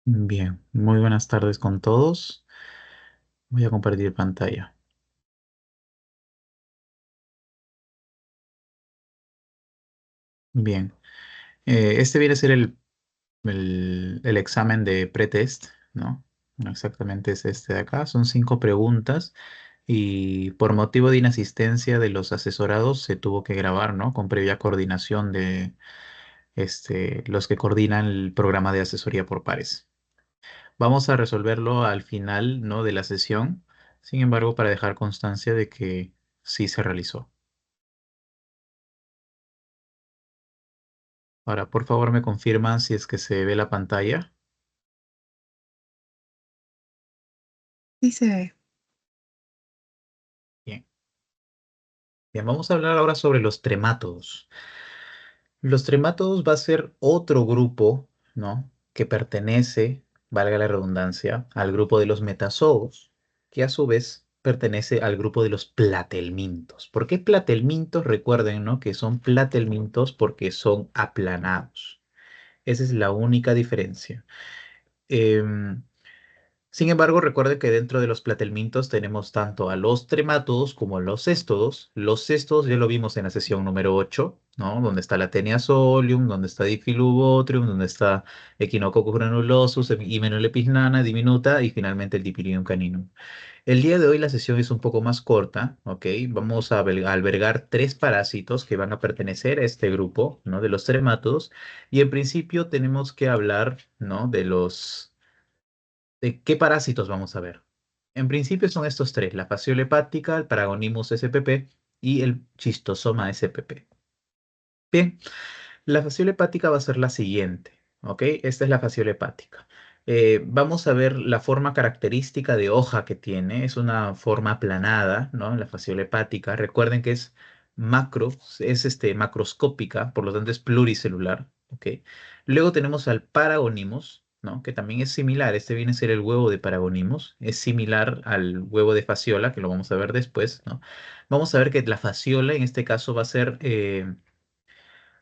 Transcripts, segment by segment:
Bien, muy buenas tardes con todos. Voy a compartir pantalla. Bien, este viene a ser el examen de pretest, ¿no? No exactamente es este de acá. Son 5 preguntas y por motivo de inasistencia de los asesorados se tuvo que grabar, ¿no? Con previa coordinación de los que coordinan el programa de asesoría por pares. Vamos a resolverlo al final, ¿no? De la sesión. Sin embargo, para dejar constancia de que sí se realizó. Ahora, por favor, me confirman si es que se ve la pantalla. Sí se ve. Bien. Bien, vamos a hablar ahora sobre los tremátodos. Los tremátodos va a ser otro grupo, ¿no? Que pertenece, valga la redundancia, al grupo de los metazoos, que a su vez pertenece al grupo de los platelmintos. ¿Por qué platelmintos? Recuerden, ¿no? Que son platelmintos porque son aplanados. Esa es la única diferencia. Em, Sin embargo, recuerde que dentro de los platelmintos tenemos tanto a los tremátodos como a los céstodos. Los céstodos ya lo vimos en la sesión número 8, ¿no? Donde está la Taenia solium, donde está Diffilubotrium, donde está Echinococcus granulosus, Hymenopilus diminuta y finalmente el Dipyridium caninum. El día de hoy la sesión es un poco más corta, ¿ok? Vamos a albergar 3 parásitos que van a pertenecer a este grupo, ¿no? De los tremátodos. Y en principio tenemos que hablar, ¿no? ¿De qué parásitos vamos a ver? En principio son estos tres, la fasciola hepática, el Paragonimus spp y el Schistosoma spp. Bien, la fasciola hepática va a ser la siguiente, ¿ok? Esta es la fasciola hepática. Vamos a ver la forma característica de hoja que tiene. Es una forma aplanada, ¿no? La fasciola hepática. Recuerden que es macro, es macroscópica, por lo tanto es pluricelular, ¿ok? Luego tenemos al Paragonimus, ¿no? Que también es similar. Este viene a ser el huevo de Paragonimus. Es similar al huevo de fasciola, que lo vamos a ver después, ¿no? Vamos a ver que la fasciola en este caso va a ser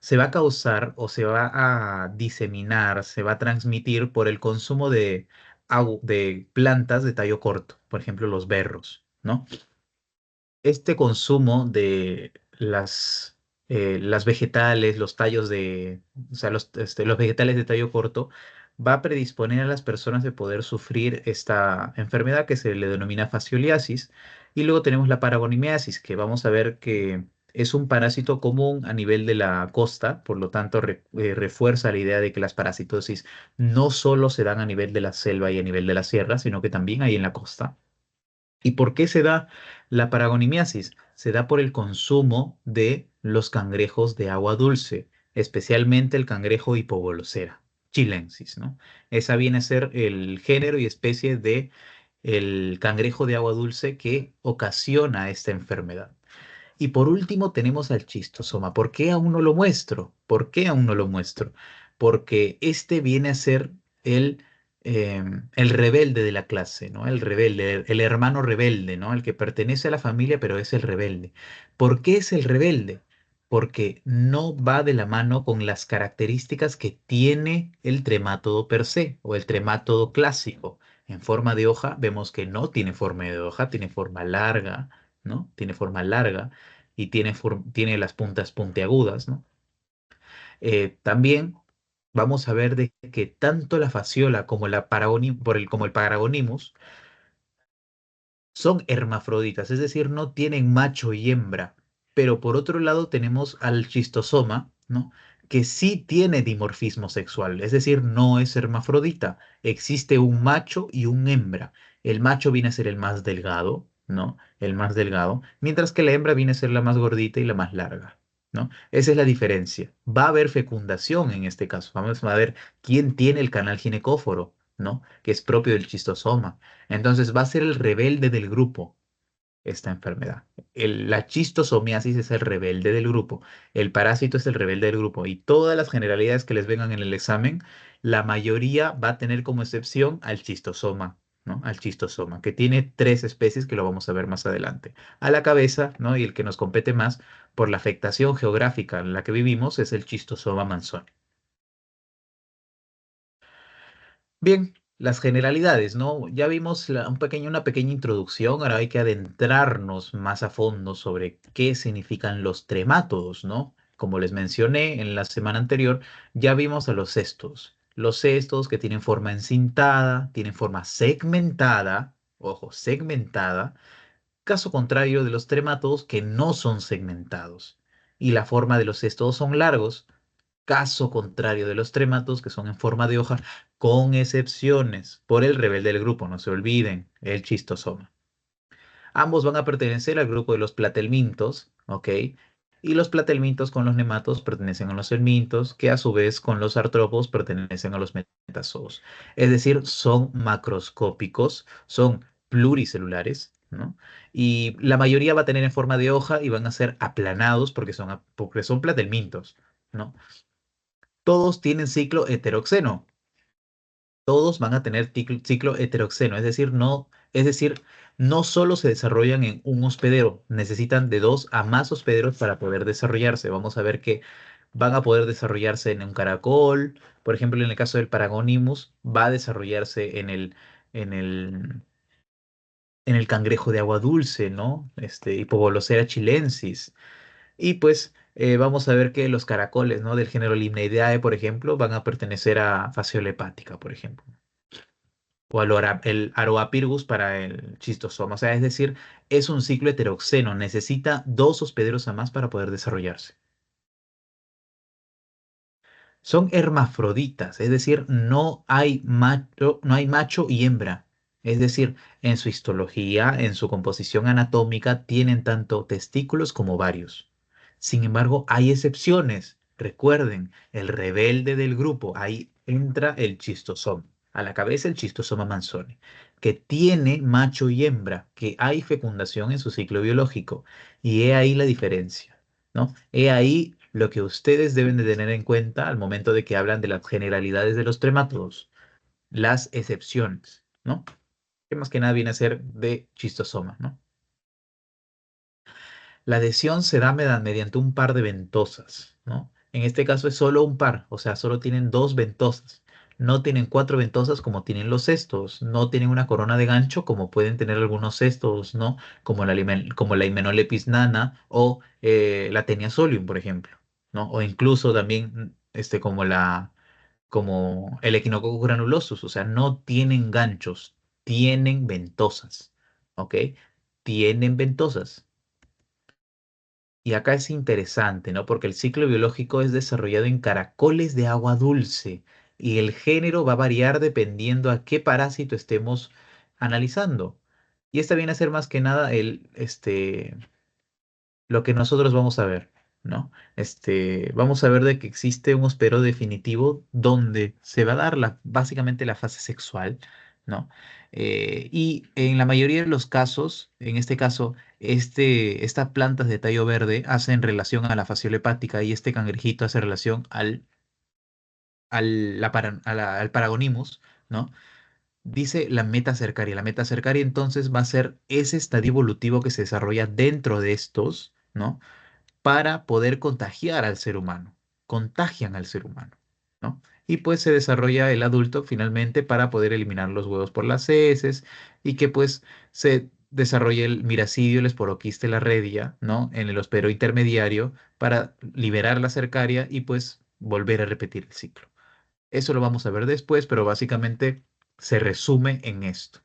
se va a causar o se va a diseminar, se va a transmitir por el consumo de plantas de tallo corto, por ejemplo, los berros, ¿no? Este consumo de las vegetales, los tallos o sea, los vegetales de tallo corto, va a predisponer a las personas de poder sufrir esta enfermedad que se le denomina fascioliasis. Y luego tenemos la paragonimiasis, que vamos a ver que es un parásito común a nivel de la costa, por lo tanto refuerza la idea de que las parasitosis no solo se dan a nivel de la selva y a nivel de la sierra, sino que también hay en la costa. ¿Y por qué se da la paragonimiasis? Se da por el consumo de los cangrejos de agua dulce, especialmente el cangrejo hipobolosera, chilensis, ¿no? Esa viene a ser el género y especie de el cangrejo de agua dulce que ocasiona esta enfermedad. Y por último tenemos al chistosoma. ¿Por qué aún no lo muestro? ¿Por qué aún no lo muestro? Porque este viene a ser el rebelde de la clase, ¿no? El rebelde, el hermano rebelde, ¿no? El que pertenece a la familia, pero es el rebelde. ¿Por qué es el rebelde? Porque no va de la mano con las características que tiene el tremátodo per se o el tremátodo clásico. En forma de hoja, vemos que no tiene forma de hoja, tiene forma larga, ¿no? Tiene forma larga y tiene las puntas puntiagudas, ¿no? También vamos a ver de que tanto la fasciola como, como el Paragonimus son hermafroditas, es decir, no tienen macho y hembra. Pero por otro lado tenemos al chistosoma, ¿no? Que sí tiene dimorfismo sexual, es decir, no es hermafrodita. Existe un macho y un hembra. El macho viene a ser el más delgado, ¿no? El más delgado, mientras que la hembra viene a ser la más gordita y la más larga, ¿no? Esa es la diferencia. Va a haber fecundación en este caso. Vamos a ver quién tiene el canal ginecóforo, ¿no? Que es propio del chistosoma. Entonces va a ser el rebelde del grupo esta enfermedad. La chistosomiasis es el rebelde del grupo. El parásito es el rebelde del grupo. Y todas las generalidades que les vengan en el examen, la mayoría va a tener como excepción al chistosoma, ¿no? Al chistosoma, que tiene 3 especies que lo vamos a ver más adelante. A la cabeza, ¿no? Y el que nos compete más por la afectación geográfica en la que vivimos es el chistosoma manzoni. Bien, las generalidades, ¿no? Ya vimos una pequeña introducción, ahora hay que adentrarnos más a fondo sobre qué significan los tremátodos, ¿no? Como les mencioné en la semana anterior, ya vimos a los cestos. Los cestos que tienen forma encintada, tienen forma segmentada, ojo, segmentada, caso contrario de los tremátodos que no son segmentados. Y la forma de los cestos son largos, caso contrario de los trematos que son en forma de hoja, con excepciones por el rebelde del grupo, no se olviden, el chistosoma. Ambos van a pertenecer al grupo de los platelmintos, ¿ok? Y los platelmintos con los nematos pertenecen a los helmintos, que a su vez con los artrópodos pertenecen a los metazoos. Es decir, son macroscópicos, son pluricelulares, ¿no? Y la mayoría va a tener en forma de hoja y van a ser aplanados porque son platelmintos, ¿no? Todos tienen ciclo heteroxeno. Todos van a tener ciclo heteroxeno, es decir, no solo se desarrollan en un hospedero, necesitan de dos a más hospederos para poder desarrollarse. Vamos a ver que van a poder desarrollarse en un caracol, por ejemplo, en el caso del Paragonimus, va a desarrollarse en el, en el cangrejo de agua dulce, ¿no? Hipobolosera chilensis. Y pues vamos a ver que los caracoles, ¿no? Del género Limneidae, por ejemplo, van a pertenecer a Fasciola hepática, por ejemplo. O el Aroapirgus para el chistosoma. O sea, es decir, es un ciclo heteroxeno. Necesita dos hospederos a más para poder desarrollarse. Son hermafroditas, es decir, no hay macho y hembra. Es decir, en su histología, en su composición anatómica, tienen tanto testículos como ovarios. Sin embargo, hay excepciones. Recuerden, el rebelde del grupo, ahí entra el chistosoma. A la cabeza el chistosoma manzoni, que tiene macho y hembra, que hay fecundación en su ciclo biológico. Y he ahí la diferencia. ¿No? He ahí lo que ustedes deben de tener en cuenta al momento de que hablan de las generalidades de los tremátodos, las excepciones, ¿no? Que más que nada viene a ser de chistosoma, ¿no? La adhesión se da mediante un par de ventosas, ¿no? En este caso es solo un par, o sea, solo tienen dos ventosas. No tienen cuatro ventosas como tienen los cestos, no tienen una corona de gancho como pueden tener algunos cestos, ¿no? Como la Hymenoplepis nana o la Taenia solium, por ejemplo, ¿no? O incluso también como el Echinococcus granulosus, o sea, no tienen ganchos, tienen ventosas, ¿ok? Tienen ventosas. Y acá es interesante, ¿no? Porque el ciclo biológico es desarrollado en caracoles de agua dulce y el género va a variar dependiendo a qué parásito estemos analizando. Y esta viene a ser más que nada lo que nosotros vamos a ver, ¿no? Vamos a ver de que existe un hospedero definitivo donde se va a dar básicamente la fase sexual, ¿no? Y en la mayoría de los casos, en este caso, estas plantas de tallo verde hacen relación a la fasciola hepática y este cangrejito hace relación al Paragonimus, ¿no? Dice la metacercaria. La metacercaria entonces va a ser ese estadio evolutivo que se desarrolla dentro de estos, ¿no? Para poder contagiar al ser humano. Contagian al ser humano, ¿no? Y pues se desarrolla el adulto finalmente para poder eliminar los huevos por las heces y que pues se desarrolle el miracidio, el esporoquiste, la redia, ¿no? En el hospedero intermediario para liberar la cercaria y pues volver a repetir el ciclo. Eso lo vamos a ver después, pero básicamente se resume en esto.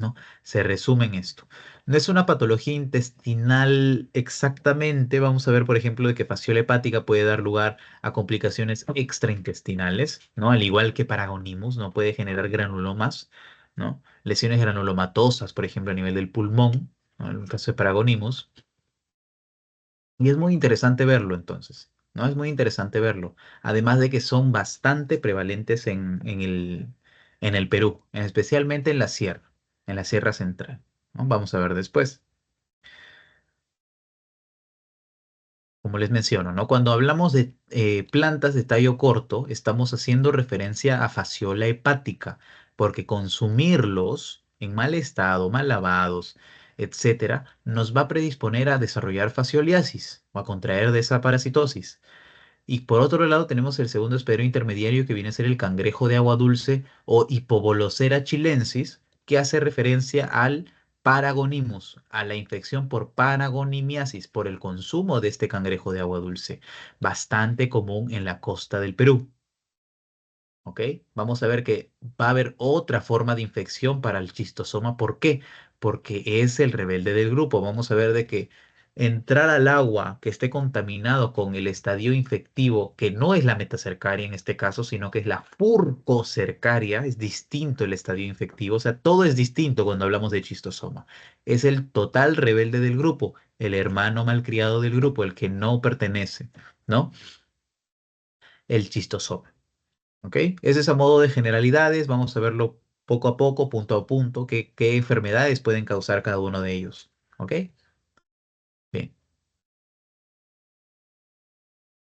¿No? Se resume en esto. No es una patología intestinal exactamente. Vamos a ver, por ejemplo, de que fasciola hepática puede dar lugar a complicaciones extraintestinales, ¿no? Al igual que Paragonimus, ¿no? Puede generar granulomas, ¿no? Lesiones granulomatosas, por ejemplo, a nivel del pulmón, ¿no? En el caso de Paragonimus. Y es muy interesante verlo, entonces, ¿no? Es muy interesante verlo. Además de que son bastante prevalentes en el Perú, especialmente en la Sierra Central, ¿no? Vamos a ver después. Como les menciono, ¿no? Cuando hablamos de plantas de tallo corto, estamos haciendo referencia a fasciola hepática, porque consumirlos en mal estado, mal lavados, etcétera, nos va a predisponer a desarrollar fascioliasis o a contraer de esa parasitosis. Y por otro lado tenemos el segundo hospedero intermediario que viene a ser el cangrejo de agua dulce o Hipobolocera chilensis, que hace referencia al Paragonimus, a la infección por paragonimiasis, por el consumo de este cangrejo de agua dulce, bastante común en la costa del Perú. ¿Ok? Vamos a ver que va a haber otra forma de infección para el chistosoma. ¿Por qué? Porque es el rebelde del grupo. Vamos a ver de que entrar al agua que esté contaminado con el estadio infectivo, que no es la metacercaria en este caso, sino que es la furcocercaria, es distinto el estadio infectivo, o sea, todo es distinto cuando hablamos de chistosoma. Es el total rebelde del grupo, el hermano malcriado del grupo, el que no pertenece, ¿no? El chistosoma. ¿Ok? Ese es a modo de generalidades. Vamos a verlo poco a poco, punto a punto, qué enfermedades pueden causar cada uno de ellos. ¿Ok? Bien.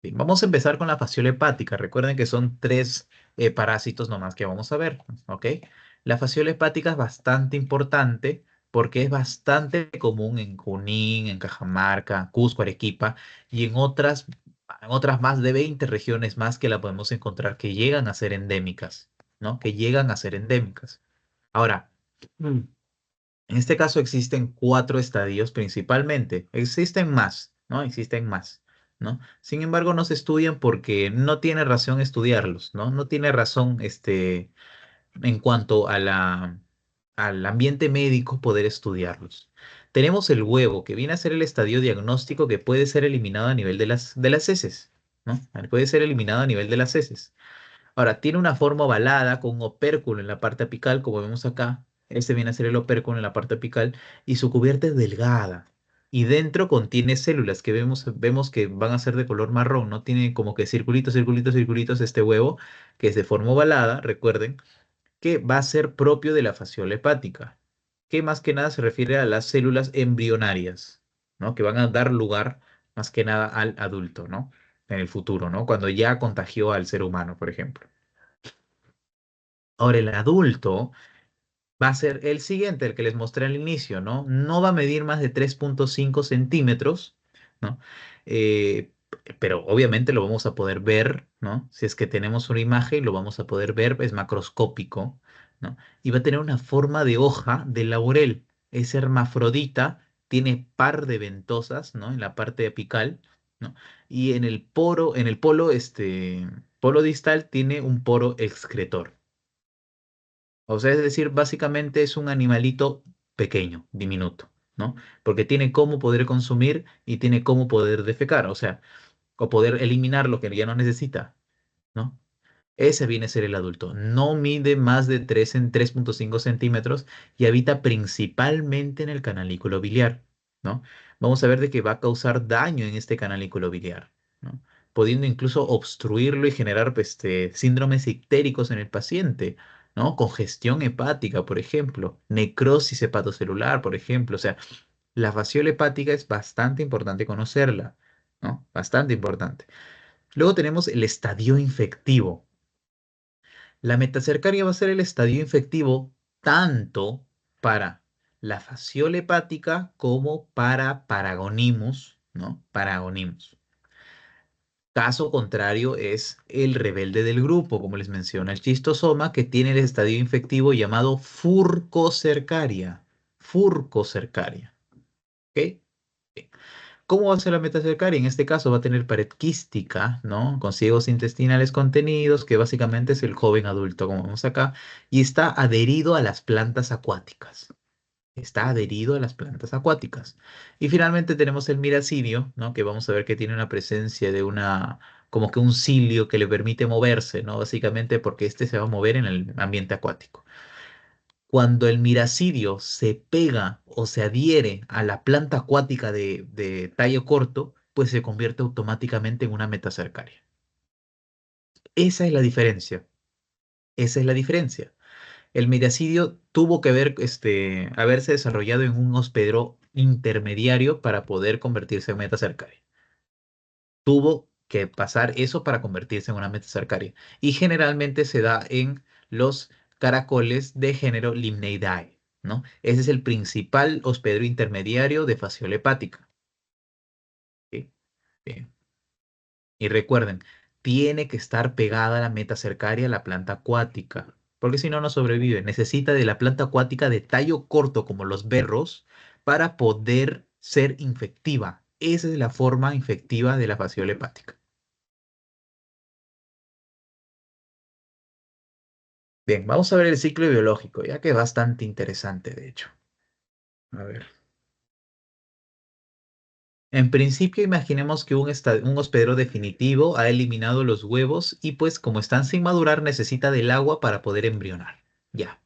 Bien, vamos a empezar con la fasciola hepática. Recuerden que son tres parásitos nomás que vamos a ver. ¿Ok? La fasciola hepática es bastante importante porque es bastante común en Junín, en Cajamarca, Cusco, Arequipa y en otras más de 20 regiones más que la podemos encontrar que llegan a ser endémicas, ¿no? Que llegan a ser endémicas. Ahora, en este caso existen cuatro estadios principalmente. Existen más, ¿no? Existen más, ¿no? Sin embargo, no se estudian porque no tiene razón estudiarlos, ¿no? No tiene razón, en cuanto al ambiente médico poder estudiarlos. Tenemos el huevo, que viene a ser el estadio diagnóstico que puede ser eliminado a nivel de las heces, ¿no? Puede ser eliminado a nivel de las heces. Ahora, tiene una forma ovalada con un opérculo en la parte apical, como vemos acá. Este viene a ser el opérculo en la parte apical y su cubierta es delgada. Y dentro contiene células que vemos que van a ser de color marrón, ¿no? Tiene como que circulitos, circulitos, circulitos este huevo, que es de forma ovalada, recuerden, que va a ser propio de la fasciola hepática, que más que nada se refiere a las células embrionarias, ¿no? Que van a dar lugar más que nada al adulto, ¿no? En el futuro, ¿no? Cuando ya contagió al ser humano, por ejemplo. Ahora, el adulto va a ser el siguiente, el que les mostré al inicio, ¿no? No va a medir más de 3,5 centímetros, ¿no? Eh, pero obviamente lo vamos a poder ver, ¿no? Si es que tenemos una imagen, lo vamos a poder ver, es macroscópico, ¿no? Y va a tener una forma de hoja de laurel. Es hermafrodita, tiene par de ventosas, ¿no? En la parte apical, ¿no? Y en el polo distal tiene un poro excretor. O sea, es decir, básicamente es un animalito pequeño, diminuto, ¿no? Porque tiene cómo poder consumir y tiene cómo poder defecar, o sea, o poder eliminar lo que ya no necesita, ¿no? Ese viene a ser el adulto. No mide más de 3,5 centímetros y habita principalmente en el canalículo biliar, ¿no? Vamos a ver de que va a causar daño en este canalículo biliar, ¿no? Pudiendo incluso obstruirlo y generar pues, síndromes ictéricos en el paciente, ¿no? Congestión hepática, por ejemplo, necrosis hepatocelular, por ejemplo. O sea, la fasciola hepática es bastante importante conocerla, ¿no? Bastante importante. Luego tenemos el estadio infectivo. La metacercaria va a ser el estadio infectivo tanto para la fasciola hepática como para Paragonimus, ¿no? Paragonimus. Caso contrario es el rebelde del grupo, como les menciona el chistosoma, que tiene el estadio infectivo llamado furcocercaria. Furcocercaria. ¿Ok? ¿Cómo va a ser la metacercaria? En este caso va a tener pared quística, ¿no? Con ciegos intestinales contenidos, que básicamente es el joven adulto, como vemos acá, y está adherido a las plantas acuáticas. Está adherido a las plantas acuáticas. Y finalmente tenemos el miracidio, ¿no? Que vamos a ver que tiene una presencia de como que un cilio que le permite moverse, ¿no? Básicamente porque este se va a mover en el ambiente acuático. Cuando el miracidio se pega o se adhiere a la planta acuática de tallo corto, pues se convierte automáticamente en una metacercaria. Esa es la diferencia. Esa es la diferencia. El miracidio tuvo que haberse desarrollado en un hospedero intermediario para poder convertirse en metacercaria. Tuvo que pasar eso para convertirse en una metacercaria. Y generalmente se da en los caracoles de género Limneidae, ¿no? Ese es el principal hospedero intermediario de fasciola hepática. ¿Ok? Bien. Y recuerden, tiene que estar pegada a la metacercaria, a la planta acuática, porque si no, no sobrevive. Necesita de la planta acuática de tallo corto, como los berros, para poder ser infectiva. Esa es la forma infectiva de la fasciola hepática. Bien, vamos a ver el ciclo biológico, ya que es bastante interesante, de hecho. A ver. En principio, imaginemos que un hospedero definitivo ha eliminado los huevos y pues como están sin madurar, necesita del agua para poder embrionar. Ya,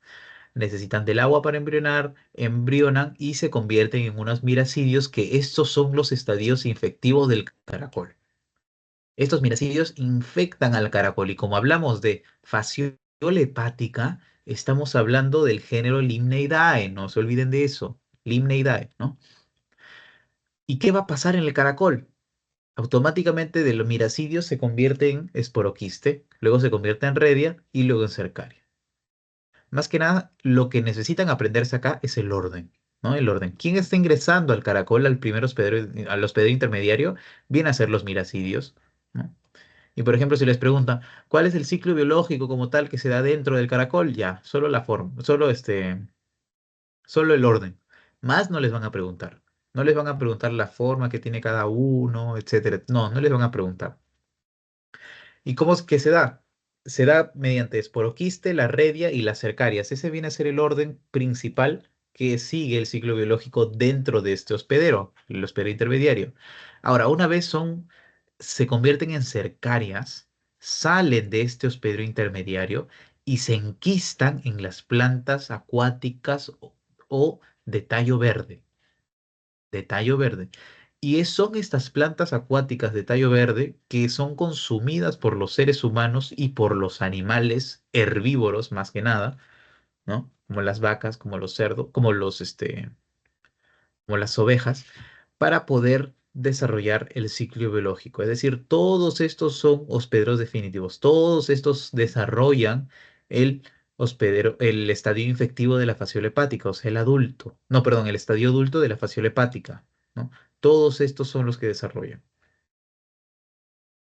necesitan del agua para embrionar, embrionan y se convierten en unos miracidios que estos son los estadios infectivos del caracol. Estos miracidios infectan al caracol y como hablamos de fasciola hepática, estamos hablando del género Limneidae, no se olviden de eso, Limneidae, ¿no? ¿Y qué va a pasar en el caracol? Automáticamente de los miracidios se convierte en esporoquiste, luego se convierte en redia y luego en cercaria. Más que nada, lo que necesitan aprenderse acá es el orden, ¿no? El orden. ¿Quién está ingresando al caracol, al primer hospedero, al hospedero intermediario? Viene a ser los miracidios, ¿no? Y por ejemplo, si les preguntan, ¿cuál es el ciclo biológico como tal que se da dentro del caracol? Ya, solo la forma, solo el orden. Más no les van a preguntar. No les van a preguntar la forma que tiene cada uno, etcétera. No, no les van a preguntar. ¿Y cómo es que se da? Se da mediante esporoquiste, la redia y las cercarias. Ese viene a ser el orden principal que sigue el ciclo biológico dentro de este hospedero, el hospedero intermediario. Ahora, una vez se convierten en cercarias, salen de este hospedero intermediario y se enquistan en las plantas acuáticas o de tallo verde, de tallo verde. Son estas plantas acuáticas de tallo verde que son consumidas por los seres humanos y por los animales herbívoros, más que nada, ¿no? Como las vacas, como los cerdos, como las ovejas, para poder desarrollar el ciclo biológico. Es decir, todos estos son hospederos definitivos. Todos estos desarrollan el el estadio infectivo de la fasciola hepática, o sea, el adulto. No, perdón, el estadio adulto de la fasciola hepática, ¿no? Todos estos son los que desarrollan.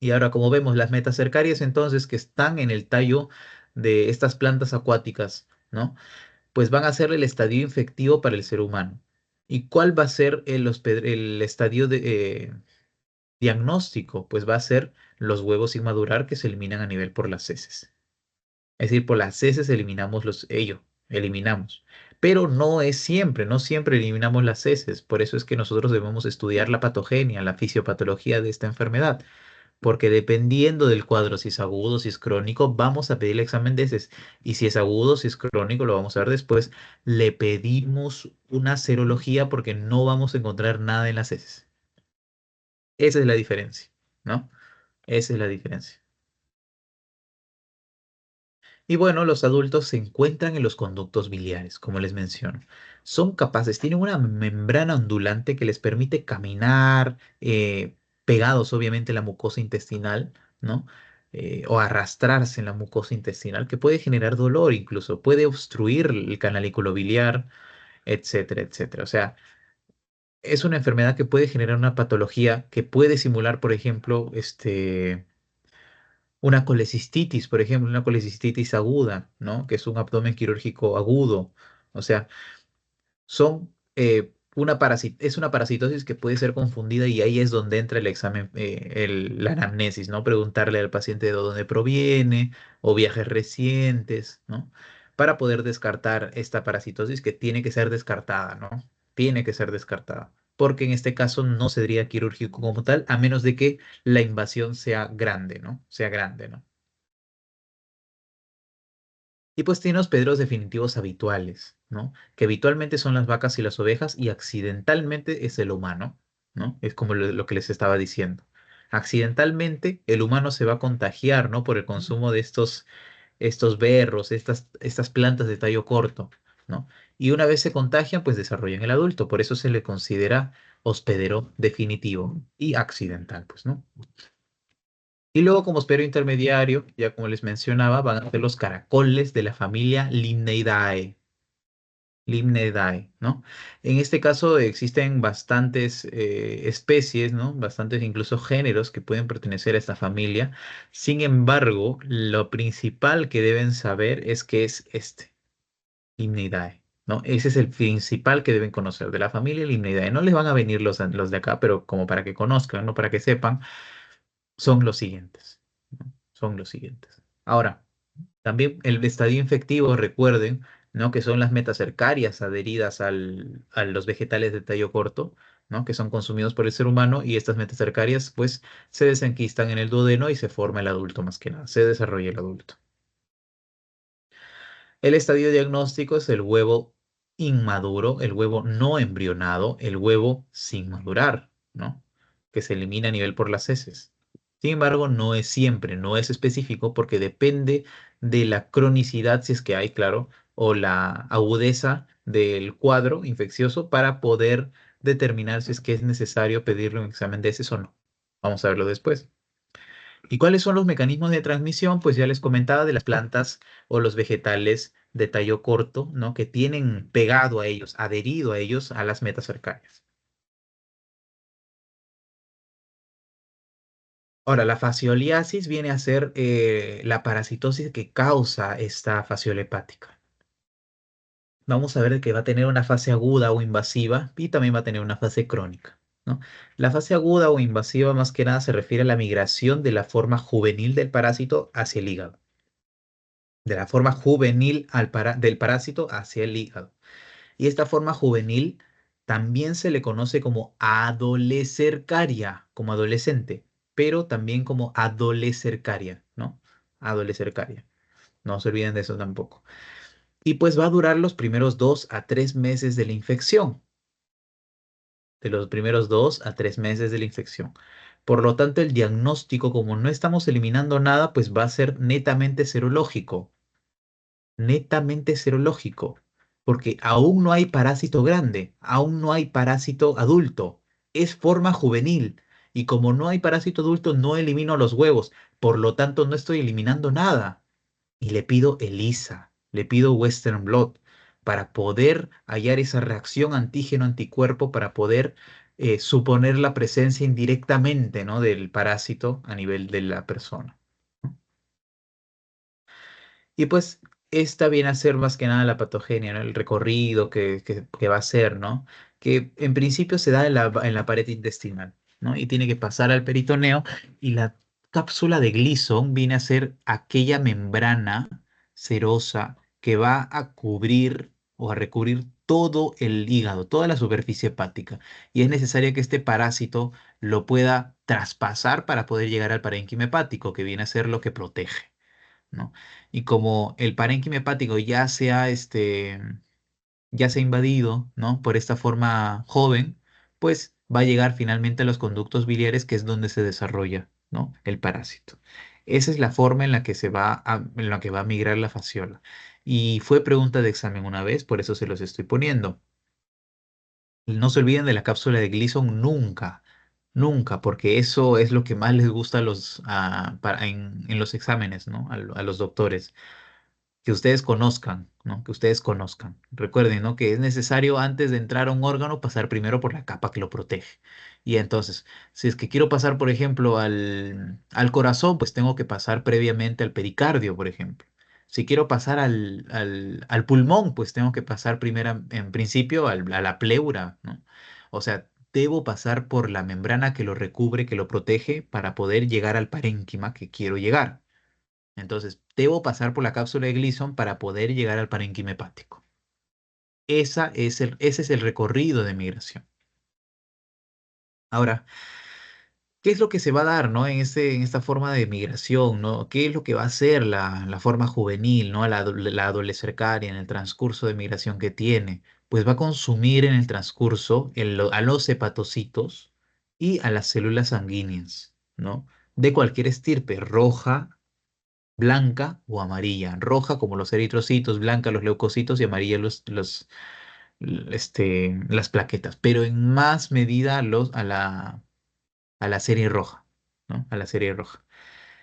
Y ahora, como vemos, las metacercarias entonces que están en el tallo de estas plantas acuáticas, ¿no? Pues van a ser el estadio infectivo para el ser humano. ¿Y cuál va a ser el estadio diagnóstico? Pues va a ser los huevos sin madurar que se eliminan a nivel por las heces. Es decir, por las heces eliminamos eliminamos. Pero no es siempre, no siempre eliminamos las heces. Por eso es que nosotros debemos estudiar la patogenia, la fisiopatología de esta enfermedad porque dependiendo del cuadro, si es agudo, si es crónico, vamos a pedir el examen de heces. Y si es agudo, si es crónico, lo vamos a ver después. Le pedimos una serología porque no vamos a encontrar nada en las heces. Esa es la diferencia, ¿no? Esa es la diferencia. Y bueno, los adultos se encuentran en los conductos biliares, como les menciono. Son capaces, tienen una membrana ondulante que les permite caminar, pegados obviamente a la mucosa intestinal, ¿no? O arrastrarse en la mucosa intestinal, que puede generar dolor incluso, puede obstruir el canalículo biliar, etcétera, etcétera. O sea, es una enfermedad que puede generar una patología que puede simular, por ejemplo, una colecistitis, por ejemplo, una colecistitis aguda, ¿no? Que es un abdomen quirúrgico agudo. O sea, son es una parasitosis que puede ser confundida y ahí es donde entra el examen, la anamnesis, ¿no? Preguntarle al paciente de dónde proviene o viajes recientes, ¿no? Para poder descartar esta parasitosis que tiene que ser descartada, ¿no? Tiene que ser descartada. Porque en este caso no sería quirúrgico como tal, a menos de que la invasión sea grande, ¿no? Sea grande, ¿no? Y pues tiene hospederos definitivos habituales, ¿no? Que habitualmente son las vacas y las ovejas y accidentalmente es el humano, ¿no? Es como lo que les estaba diciendo. Accidentalmente el humano se va a contagiar, ¿no? Por el consumo de estos berros, estas plantas de tallo corto, ¿no? Y una vez se contagian, pues desarrollan el adulto. Por eso se le considera hospedero definitivo y accidental, pues, ¿no? Y luego como hospedero intermediario, ya como les mencionaba, van a ser los caracoles de la familia Linneidae. Limnedae, ¿no? En este caso existen bastantes especies, ¿no? Bastantes incluso géneros que pueden pertenecer a esta familia. Sin embargo, lo principal que deben saber es que es este, Limnidae, ¿no? Ese es el principal que deben conocer de la familia Limnidae. No les van a venir los de acá, pero como para que conozcan, ¿no? Para que sepan, son los siguientes, ¿no? Son los siguientes. Ahora, también el estadio infectivo, recuerden, ¿no? Que son las metacercarias adheridas a los vegetales de tallo corto, ¿no? Que son consumidos por el ser humano y estas metacercarias, pues, se desenquistan en el duodeno y se forma el adulto más que nada, se desarrolla el adulto. El estadio diagnóstico es el huevo inmaduro, el huevo no embrionado, el huevo sin madurar, ¿no? Que se elimina a nivel por las heces. Sin embargo, no es siempre, no es específico porque depende de la cronicidad, si es que hay, claro, o la agudeza del cuadro infeccioso para poder determinar si es que es necesario pedirle un examen de heces o no. Vamos a verlo después. ¿Y cuáles son los mecanismos de transmisión? Pues ya les comentaba de las plantas o los vegetales de tallo corto, ¿no? Que tienen pegado a ellos, adherido a ellos, a las metacercarias. Ahora, la fascioliasis viene a ser la parasitosis que causa esta fasciola hepática. Vamos a ver que va a tener una fase aguda o invasiva y también va a tener una fase crónica, ¿no? La fase aguda o invasiva más que nada se refiere a la migración de la forma juvenil del parásito hacia el hígado, de la forma juvenil del parásito hacia el hígado. Y esta forma juvenil también se le conoce como adolescercaria, como adolescente, pero también como adolescercaria, ¿no? Adolescercaria. No se olviden de eso tampoco. Y pues va a durar los primeros 2 a 3 meses de la infección, de los primeros 2 a 3 meses de la infección. Por lo tanto, el diagnóstico, como no estamos eliminando nada, pues va a ser netamente serológico, porque aún no hay parásito grande, aún no hay parásito adulto, es forma juvenil. Y como no hay parásito adulto, no elimino los huevos, por lo tanto no estoy eliminando nada. Y le pido ELISA, le pido Western blot para poder hallar esa reacción antígeno-anticuerpo, para poder suponer la presencia indirectamente, ¿no? Del parásito a nivel de la persona. ¿No? Y pues esta viene a ser más que nada la patogenia, ¿no? El recorrido que va a ser, ¿no? Que en principio se da en la pared intestinal, ¿no? Y tiene que pasar al peritoneo y la cápsula de Gleason viene a ser aquella membrana serosa que va a cubrir o a recubrir todo el hígado, toda la superficie hepática. Y es necesario que este parásito lo pueda traspasar para poder llegar al parénquima hepático, que viene a ser lo que protege, ¿no? Y como el parénquima hepático ya se ha invadido, ¿no? Por esta forma joven, pues va a llegar finalmente a los conductos biliares, que es donde se desarrolla, ¿no? El parásito. Esa es la forma en la que va a migrar la fasciola. Y fue pregunta de examen una vez, por eso se los estoy poniendo. No se olviden de la cápsula de Gleason nunca, nunca, porque eso es lo que más les gusta en los exámenes, ¿no? A los doctores, que ustedes conozcan, ¿no? Que ustedes conozcan. Recuerden, ¿no? Que es necesario antes de entrar a un órgano pasar primero por la capa que lo protege. Y entonces, si es que quiero pasar, por ejemplo, al corazón, pues tengo que pasar previamente al pericardio, por ejemplo. Si quiero pasar al pulmón, pues tengo que pasar primero, en principio, a la pleura, ¿no? O sea, debo pasar por la membrana que lo recubre, que lo protege, para poder llegar al parénquima que quiero llegar. Entonces, debo pasar por la cápsula de Gleason para poder llegar al parénquima hepático. Ese es el recorrido de migración. Ahora, ¿qué es lo que se va a dar, ¿no? En esta forma de migración, ¿no? ¿Qué es lo que va a hacer la forma juvenil, ¿no? La adolescencia en el transcurso de migración que tiene? Pues va a consumir en el transcurso a los hepatocitos y a las células sanguíneas, ¿no? De cualquier estirpe, roja, blanca o amarilla. Roja como los eritrocitos, blanca los leucocitos y amarilla las plaquetas, pero en más medida a la serie roja, ¿no? A la serie roja.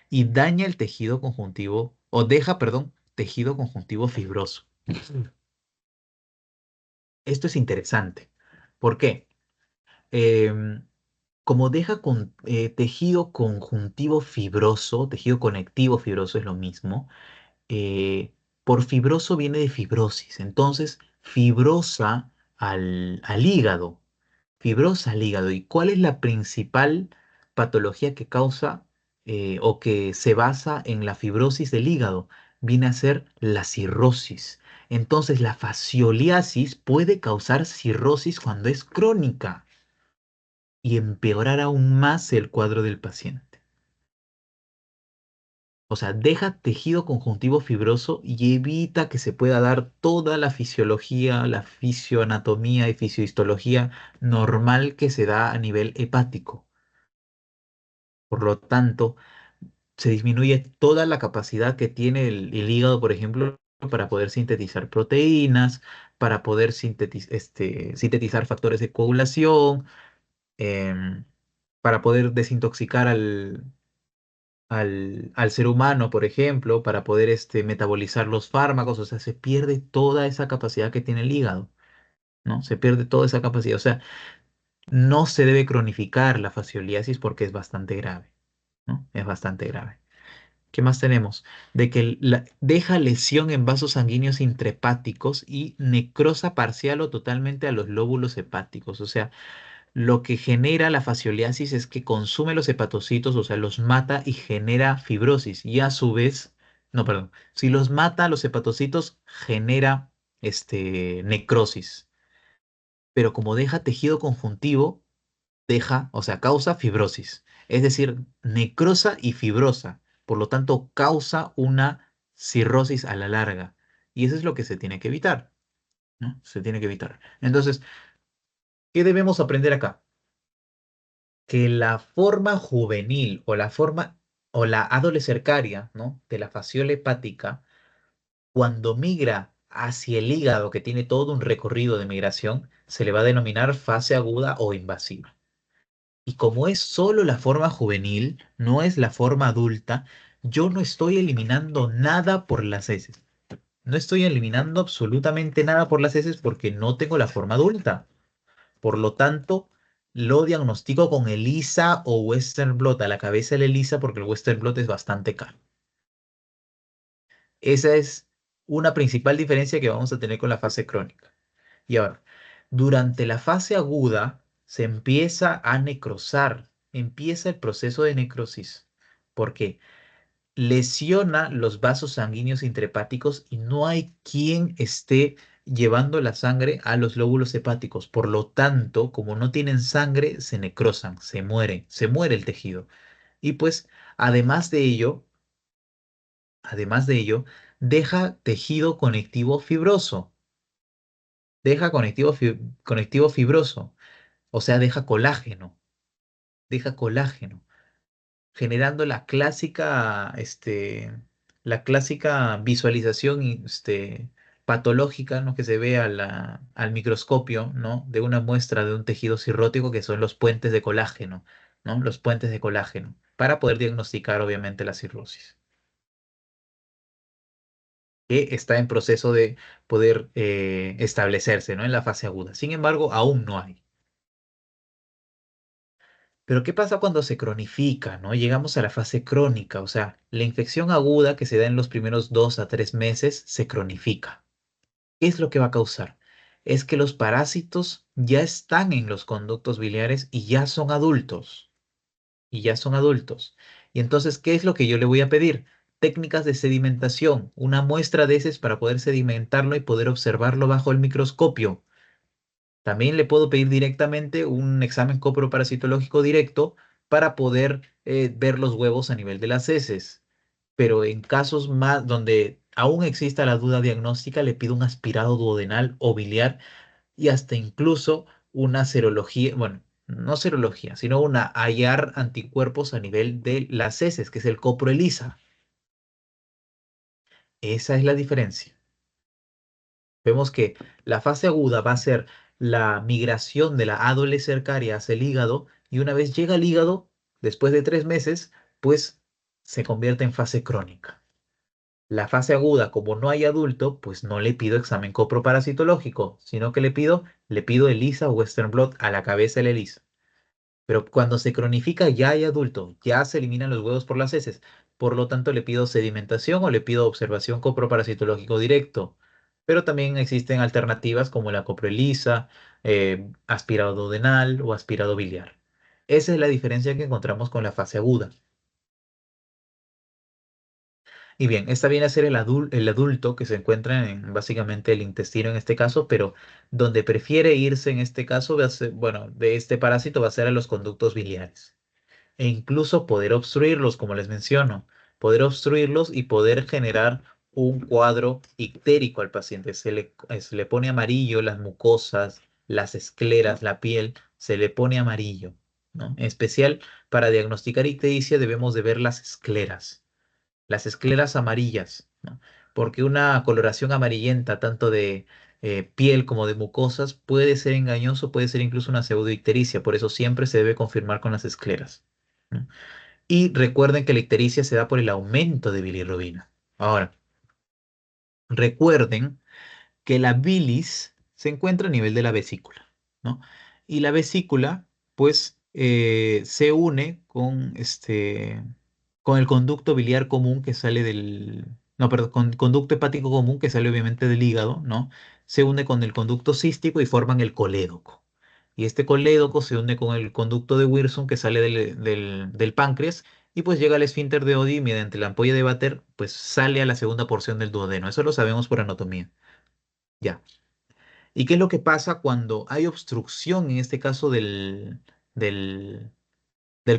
Y daña el tejido conjuntivo, o deja, perdón, tejido conjuntivo fibroso. Esto es interesante. ¿Por qué? Em, Como deja tejido conjuntivo fibroso, tejido conectivo fibroso es lo mismo, eh, por fibroso viene de fibrosis, entonces fibrosa al hígado, fibrosa al hígado. ¿Y cuál es la principal patología que causa o que se basa en la fibrosis del hígado? Viene a ser la cirrosis. Entonces la fascioliasis puede causar cirrosis cuando es crónica y empeorar aún más el cuadro del paciente. O sea, deja tejido conjuntivo fibroso y evita que se pueda dar toda la fisiología, la fisioanatomía y fisiohistología normal que se da a nivel hepático. Por lo tanto, se disminuye toda la capacidad que tiene el hígado, por ejemplo, para poder sintetizar proteínas, para poder sintetizar factores de coagulación, em, para poder desintoxicar al ser humano, por ejemplo, para poder metabolizar los fármacos. O sea, se pierde toda esa capacidad que tiene el hígado, ¿no? Se pierde toda esa capacidad. O sea, no se debe cronificar la fascioliasis porque es bastante grave, ¿no? Es bastante grave. ¿Qué más tenemos? De que deja lesión en vasos sanguíneos intrahepáticos y necrosa parcial o totalmente a los lóbulos hepáticos. O sea, lo que genera la fascioliasis es que consume los hepatocitos, o sea, los mata y genera fibrosis. Y a su vez, no, perdón, si los mata a los hepatocitos, genera necrosis. Pero como deja tejido conjuntivo, deja, o sea, causa fibrosis. Es decir, necrosa y fibrosa. Por lo tanto, causa una cirrosis a la larga. Y eso es lo que se tiene que evitar, ¿no? Se tiene que evitar. Entonces, ¿qué debemos aprender acá? Que la forma juvenil o la forma o la adolescercaria, ¿no? De la fasciola hepática, cuando migra hacia el hígado, que tiene todo un recorrido de migración, se le va a denominar fase aguda o invasiva. Y como es solo la forma juvenil, no es la forma adulta, yo no estoy eliminando nada por las heces. No estoy eliminando absolutamente nada por las heces porque no tengo la forma adulta. Por lo tanto, lo diagnostico con ELISA o Western blot a la cabeza del ELISA porque el Western blot es bastante caro. Esa es una principal diferencia que vamos a tener con la fase crónica. Y ahora, durante la fase aguda se empieza a necrosar, empieza el proceso de necrosis, porque lesiona los vasos sanguíneos intrahepáticos y no hay quien esté llevando la sangre a los lóbulos hepáticos. Por lo tanto, como no tienen sangre, se necrosan, se muere el tejido. Y pues, además de ello, además de ello, deja tejido conectivo fibroso, deja conectivo fibroso, o sea, deja colágeno. Generando la clásica visualización patológica, ¿no? Que se ve al microscopio, ¿no? De una muestra de un tejido cirrótico que son los puentes de colágeno, ¿no? Los puentes de colágeno, para poder diagnosticar obviamente la cirrosis, que está en proceso de poder establecerse, ¿no? En la fase aguda. Sin embargo, aún no hay. Pero ¿qué pasa cuando se cronifica, ¿no? Llegamos a la fase crónica, o sea, la infección aguda que se da en los primeros 2 a 3 meses se cronifica. ¿Qué es lo que va a causar? Es que los parásitos ya están en los conductos biliares y ya son adultos, y ya son adultos. Y entonces, ¿qué es lo que yo le voy a pedir? Técnicas de sedimentación, una muestra de heces para poder sedimentarlo y poder observarlo bajo el microscopio. También le puedo pedir directamente un examen coproparasitológico directo para poder ver los huevos a nivel de las heces. Pero en casos más donde aún exista la duda diagnóstica, le pido un aspirado duodenal o biliar y hasta incluso una serología, bueno, no serología, sino una hallar anticuerpos a nivel de las heces, que es el copro ELISA. Esa es la diferencia. Vemos que la fase aguda va a ser la migración de la adolescencia hacia el hígado y una vez llega al hígado, después de 3 meses, pues se convierte en fase crónica. La fase aguda, como no hay adulto, pues no le pido examen coproparasitológico, sino que le pido ELISA o Western blot a la cabeza de la ELISA. Pero cuando se cronifica ya hay adulto, ya se eliminan los huevos por las heces. Por lo tanto, le pido sedimentación o le pido observación coproparasitológico directo. Pero también existen alternativas como la coproelisa, aspirado duodenal o aspirado biliar. Esa es la diferencia que encontramos con la fase aguda. Y bien, esta viene a ser el adulto que se encuentra en básicamente el intestino en este caso, pero donde prefiere irse en este caso, bueno, de este parásito va a ser a los conductos biliares e incluso poder obstruirlos, como les menciono, poder obstruirlos y poder generar un cuadro ictérico al paciente. Se le pone amarillo las mucosas, las escleras, la piel, se le pone amarillo, ¿no? En especial para diagnosticar ictericia debemos de ver las escleras amarillas, ¿no? Porque una coloración amarillenta, tanto de piel como de mucosas, puede ser engañoso, puede ser incluso una pseudoictericia, por eso siempre se debe confirmar con las escleras, ¿no? Y recuerden que la ictericia se da por el aumento de bilirrubina. Ahora, recuerden que la bilis se encuentra a nivel de la vesícula, ¿no? Y la vesícula, pues, se une con el conducto biliar común que sale no, perdón, con el conducto hepático común que sale obviamente del hígado, ¿no? Se une con el conducto cístico y forman el colédoco. Y este colédoco se une con el conducto de Wilson que sale del páncreas y pues llega al esfínter de Oddi y mediante la ampolla de Vater, pues sale a la segunda porción del duodeno. Eso lo sabemos por anatomía. Ya. ¿Y qué es lo que pasa cuando hay obstrucción, en este caso del, del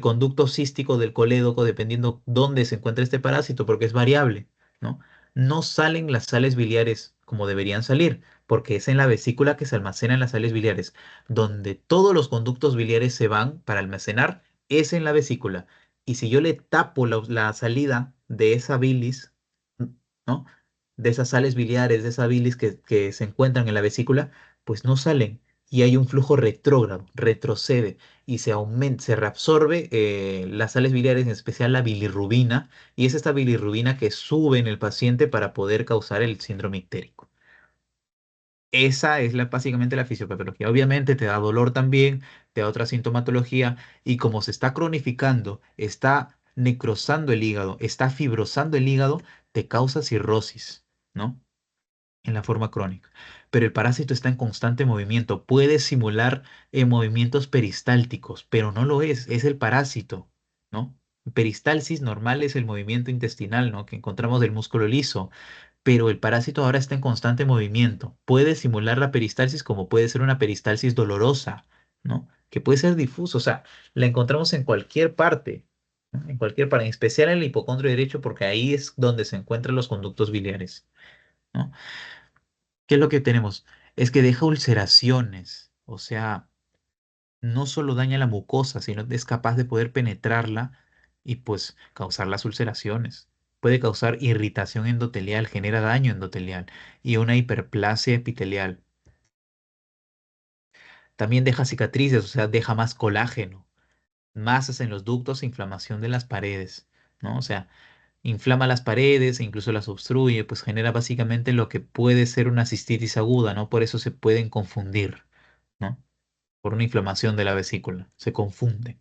conducto cístico del colédoco, dependiendo dónde se encuentra este parásito, porque es variable, ¿no? No salen las sales biliares como deberían salir, porque es en la vesícula que se almacenan las sales biliares. Donde todos los conductos biliares se van para almacenar, es en la vesícula. Y si yo le tapo la salida de esa bilis, ¿no? De esas sales biliares, de esa bilis que se encuentran en la vesícula, pues no salen. Y hay un flujo retrógrado, retrocede y se aumenta, se reabsorbe las sales biliares, en especial la bilirrubina, y es esta bilirrubina que sube en el paciente para poder causar el síndrome ictérico. Esa es básicamente la fisiopatología. Obviamente te da dolor también, te da otra sintomatología, y como se está cronificando, está necrosando el hígado, está fibrosando el hígado, te causa cirrosis, ¿no? En la forma crónica. Pero el parásito está en constante movimiento. Puede simular movimientos peristálticos, pero no lo es el parásito, ¿no? Peristalsis normal es el movimiento intestinal, ¿no? Que encontramos del músculo liso, pero el parásito ahora está en constante movimiento. Puede simular la peristalsis como puede ser una peristalsis dolorosa, ¿no? Que puede ser difuso, o sea, la encontramos en cualquier parte, ¿no? En cualquier parte, en especial en el hipocondrio derecho, porque ahí es donde se encuentran los conductos biliares, ¿no? ¿Qué es lo que tenemos? Es que deja ulceraciones, o sea, no solo daña la mucosa, sino es capaz de poder penetrarla y pues causar las ulceraciones. Puede causar irritación endotelial, genera daño endotelial y una hiperplasia epitelial. También deja cicatrices, o sea, deja más colágeno, masas en los ductos e inflamación de las paredes, ¿no? O sea, inflama las paredes e incluso las obstruye, pues genera básicamente lo que puede ser una cistitis aguda, ¿no? Por eso se pueden confundir, ¿no? Por una inflamación de la vesícula, se confunde.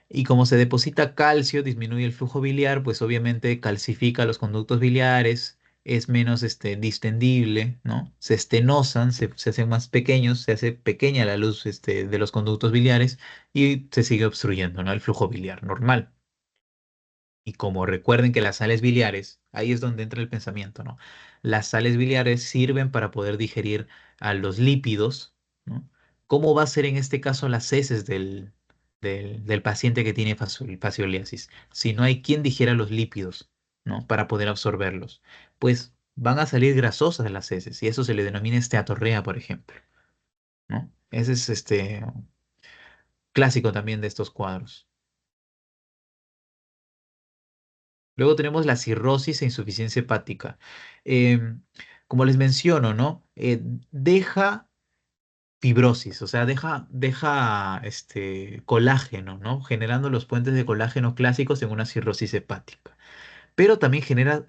Y como se deposita calcio, disminuye el flujo biliar, pues obviamente calcifica los conductos biliares, es menos distendible, ¿no? Se estenosan, se hacen más pequeños, se hace pequeña la luz de los conductos biliares y se sigue obstruyendo, ¿no? El flujo biliar normal. Y como recuerden que las sales biliares, ahí es donde entra el pensamiento, ¿no? Las sales biliares sirven para poder digerir a los lípidos, ¿no? ¿Cómo va a ser en este caso las heces del paciente que tiene fascioliasis? Si no hay quien digiera los lípidos, ¿no? Para poder absorberlos, pues van a salir grasosas de las heces y eso se le denomina esteatorrea, por ejemplo, ¿no? Ese es clásico también de estos cuadros. Luego tenemos la cirrosis e insuficiencia hepática. Em, Como les menciono, ¿no? Deja fibrosis, o sea, deja colágeno, ¿no? Generando los puentes de colágeno clásicos en una cirrosis hepática. pero también genera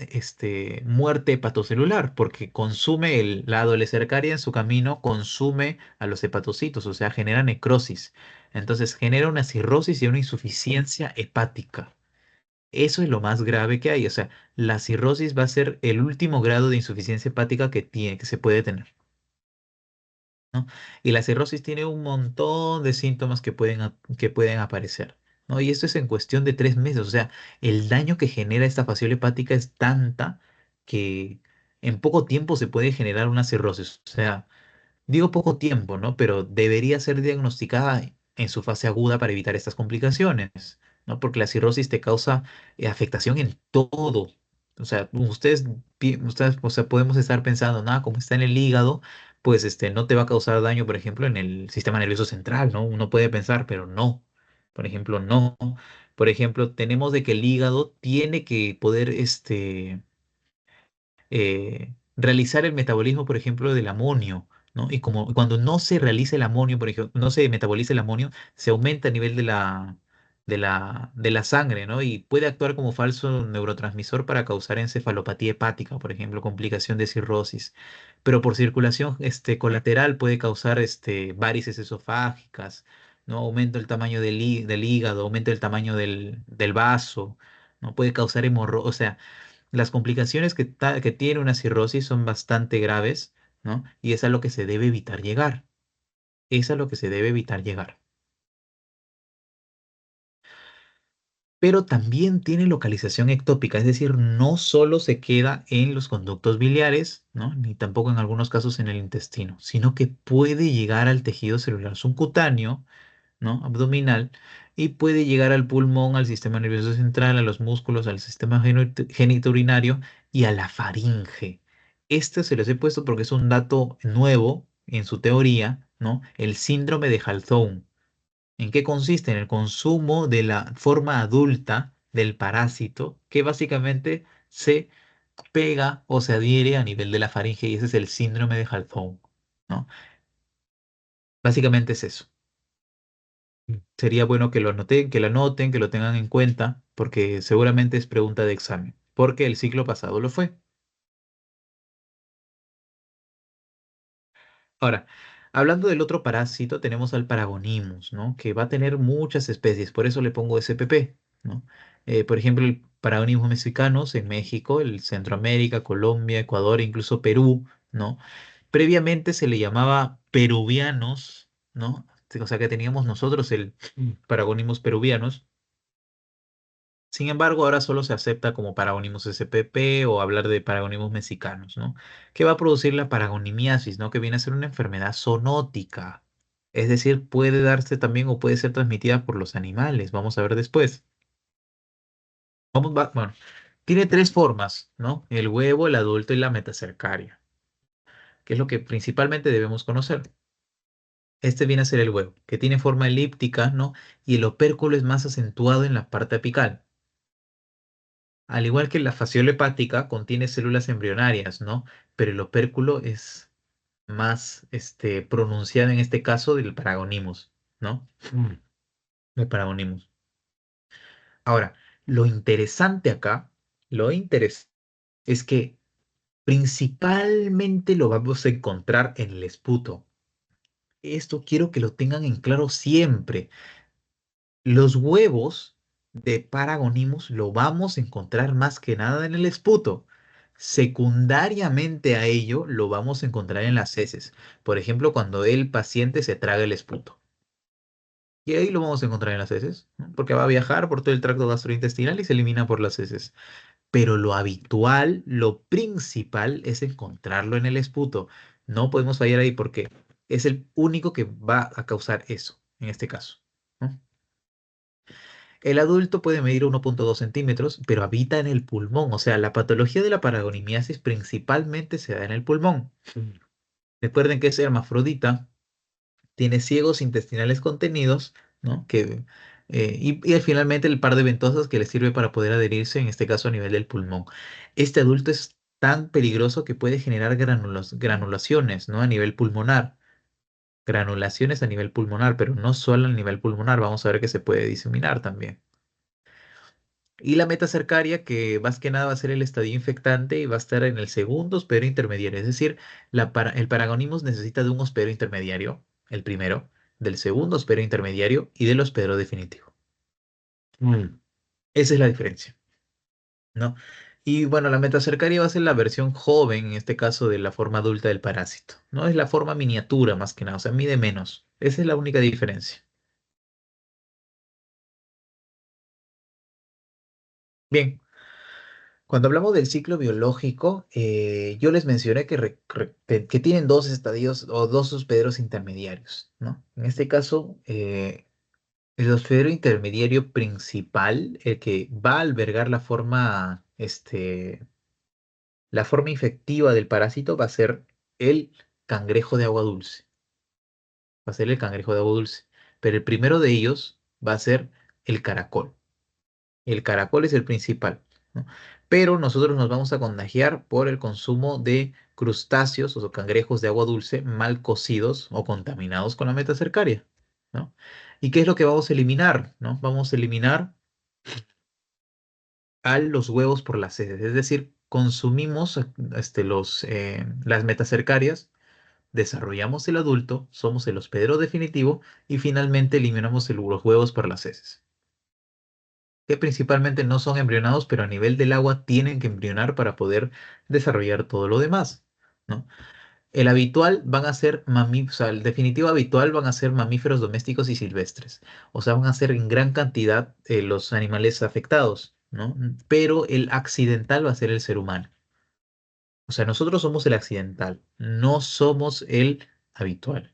muerte hepatocelular, porque consume la doble cercaria en su camino, consume a los hepatocitos, o sea, genera necrosis. Entonces genera una cirrosis y una insuficiencia hepática. Eso es lo más grave que hay. O sea, la cirrosis va a ser el último grado de insuficiencia hepática que se puede tener, ¿no? Y la cirrosis tiene un montón de síntomas que pueden aparecer, ¿no? Y esto es en cuestión de 3 meses. O sea, el daño que genera esta fasciole hepática es tanta que en poco tiempo se puede generar una cirrosis. O sea, digo poco tiempo, ¿no? Pero debería ser diagnosticada en su fase aguda para evitar estas complicaciones, ¿no? Porque la cirrosis te causa afectación en todo. O sea, ustedes, o sea, podemos estar pensando, nada, como está en el hígado, pues no te va a causar daño, por ejemplo, en el sistema nervioso central, ¿no? Uno puede pensar, pero no. Por ejemplo, no. Por ejemplo, tenemos de que el hígado tiene que poder, realizar el metabolismo, por ejemplo, del amonio, ¿no? Y como cuando no se realiza el amonio, por ejemplo, no se metaboliza el amonio, se aumenta a nivel de la sangre, ¿no? Y puede actuar como falso neurotransmisor para causar encefalopatía hepática, por ejemplo, complicación de cirrosis. Pero por circulación, colateral puede causar, varices esofágicas, ¿no? Aumento el tamaño del hígado, aumento el tamaño del vaso, ¿no? Puede causar hemorroides, o sea, las complicaciones que tiene una cirrosis son bastante graves, ¿no? Y es a lo que se debe evitar llegar. Es a lo que se debe evitar llegar. Pero también tiene localización ectópica, es decir, no solo se queda en los conductos biliares, ¿no? Ni tampoco en algunos casos en el intestino, sino que puede llegar al tejido celular subcutáneo, ¿no? Abdominal, y puede llegar al pulmón, al sistema nervioso central, a los músculos, al sistema genitourinario y a la faringe. Este se los he puesto porque es un dato nuevo en su teoría, ¿no? El síndrome de Hawthorne. ¿En qué consiste? En el consumo de la forma adulta del parásito que básicamente se pega o se adhiere a nivel de la faringe y ese es el síndrome de Hawthorne, ¿no? Básicamente es eso. Sería bueno que lo anoten, que lo anoten, que lo tengan en cuenta, porque seguramente es pregunta de examen, porque el ciclo pasado lo fue. Ahora, hablando del otro parásito, tenemos al Paragonimus, ¿no? Que va a tener muchas especies, por eso le pongo SPP, ¿no? Por ejemplo, el Paragonimus mexicanos en México, el Centroamérica, Colombia, Ecuador, e incluso Perú, ¿no? Previamente se le llamaba peruvianos, ¿no? O sea que teníamos nosotros el Paragonimus peruvianos. Sin embargo, ahora solo se acepta como Paragonimus spp o hablar de Paragonimus mexicanos, ¿no? Que va a producir la paragonimiasis, ¿no? Que viene a ser una enfermedad zoonótica. Es decir, puede darse también o puede ser transmitida por los animales. Vamos a ver después. Bueno, tiene tres formas, ¿no? El huevo, el adulto y la metacercaria, que es lo que principalmente debemos conocer. Este viene a ser el huevo, que tiene forma elíptica, ¿no? Y el opérculo es más acentuado en la parte apical. Al igual que la fasciola hepática, contiene células embrionarias, ¿no? Pero el opérculo es más pronunciado en este caso del Paragonimus, ¿no? Del Paragonimus. Ahora, lo interesante acá, lo interesante es que principalmente lo vamos a encontrar en el esputo. Esto quiero que lo tengan en claro siempre. Los huevos de Paragonimus lo vamos a encontrar más que nada en el esputo. Secundariamente a ello, lo vamos a encontrar en las heces. Por ejemplo, cuando el paciente se traga el esputo. Y ahí lo vamos a encontrar en las heces, ¿no? Porque va a viajar por todo el tracto gastrointestinal y se elimina por las heces. Pero lo habitual, lo principal es encontrarlo en el esputo. No podemos fallar ahí porque es el único que va a causar eso, en este caso, ¿no? El adulto puede medir 1,2 centímetros, pero habita en el pulmón. O sea, la patología de la paragonimiasis principalmente se da en el pulmón. Recuerden que es hermafrodita, tiene ciegos intestinales contenidos, ¿no? Y finalmente el par de ventosas que le sirve para poder adherirse, en este caso a nivel del pulmón. Este adulto es tan peligroso que puede generar granulaciones, ¿no? A nivel pulmonar. Granulaciones a nivel pulmonar, pero no solo a nivel pulmonar. Vamos a ver que se puede diseminar también. Y la metacercaria, que más que nada va a ser el estadio infectante y va a estar en el segundo hospedero intermediario. Es decir, el Paragonimos necesita de un hospedero intermediario, el primero, del segundo hospedero intermediario y del hospedero definitivo. Esa es la diferencia, ¿no? Y bueno, la metacercaria va a ser la versión joven, en este caso, de la forma adulta del parásito, ¿no? Es la forma miniatura más que nada, o sea, mide menos. Esa es la única diferencia. Bien, cuando hablamos del ciclo biológico, yo les mencioné que tienen dos estadios o dos hospederos intermediarios, ¿no? En este caso, el hospedero intermediario principal, el que va a albergar la forma infectiva del parásito, va a ser el cangrejo de agua dulce. Va a ser el cangrejo de agua dulce. Pero el primero de ellos va a ser el caracol. El caracol es el principal, ¿no? Pero nosotros nos vamos a contagiar por el consumo de crustáceos o cangrejos de agua dulce mal cocidos o contaminados con la metacercaria, ¿no? ¿Y qué es lo que vamos a eliminar, ¿no? Vamos a eliminar a los huevos por las heces, es decir, consumimos las metacercarias, desarrollamos el adulto, somos el hospedero definitivo y finalmente eliminamos los huevos por las heces, que principalmente no son embrionados, pero a nivel del agua tienen que embrionar para poder desarrollar todo lo demás, ¿no? El habitual van a ser mamíferos, o sea, el definitivo habitual van a ser mamíferos domésticos y silvestres, o sea, van a ser en gran cantidad los animales afectados, ¿no? Pero el accidental va a ser el ser humano. O sea, nosotros somos el accidental, no somos el habitual.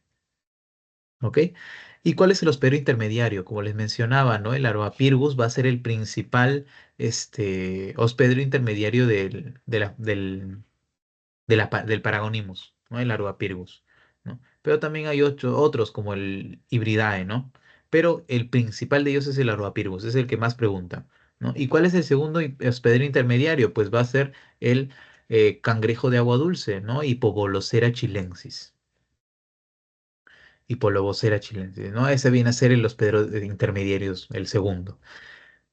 ¿Ok? ¿Y cuál es el hospedero intermediario? Como les mencionaba, ¿no? El Aroapirgus va a ser el principal hospedero intermediario del Paragonimus, ¿no? El Aroapirgus, ¿no? Pero también hay otros como el Hibridae, ¿no? Pero el principal de ellos es el Aroapirgus, es el que más pregunta, ¿no? ¿Y cuál es el segundo hospedero intermediario? Pues va a ser el cangrejo de agua dulce, ¿no? Hipobolosera chilensis y Polobocera chilensis, ¿no? Ese viene a ser el hospedero de intermediarios, el segundo.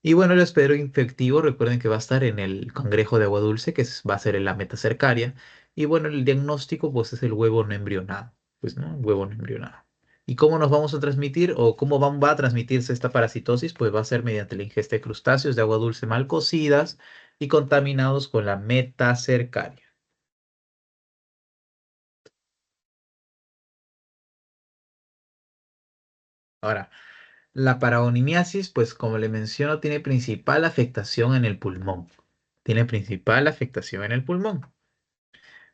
Y bueno, el hospedero infectivo, recuerden que va a estar en el cangrejo de agua dulce, va a ser en la metacercaria. Y bueno, el diagnóstico, pues es el huevo no embrionado, pues, ¿no? Huevo no embrionado. ¿Y cómo nos vamos a transmitir o cómo va a transmitirse esta parasitosis? Pues va a ser mediante la ingesta de crustáceos de agua dulce mal cocidas y contaminados con la metacercaria. Ahora, la paragonimiasis, pues como le menciono, tiene principal afectación en el pulmón. Tiene principal afectación en el pulmón.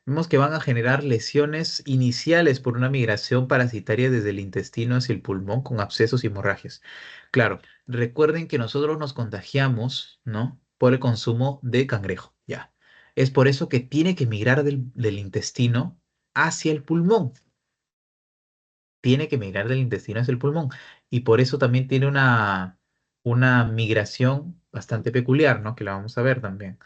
Vemos que van a generar lesiones iniciales por una migración parasitaria desde el intestino hacia el pulmón con abscesos y hemorragias. Claro, recuerden que nosotros nos contagiamos, ¿no? Por el consumo de cangrejo, ya. Es por eso que tiene que migrar del intestino hacia el pulmón. Tiene que migrar del intestino hacia el pulmón. Y por eso también tiene una migración bastante peculiar, ¿no? Que la vamos a ver también.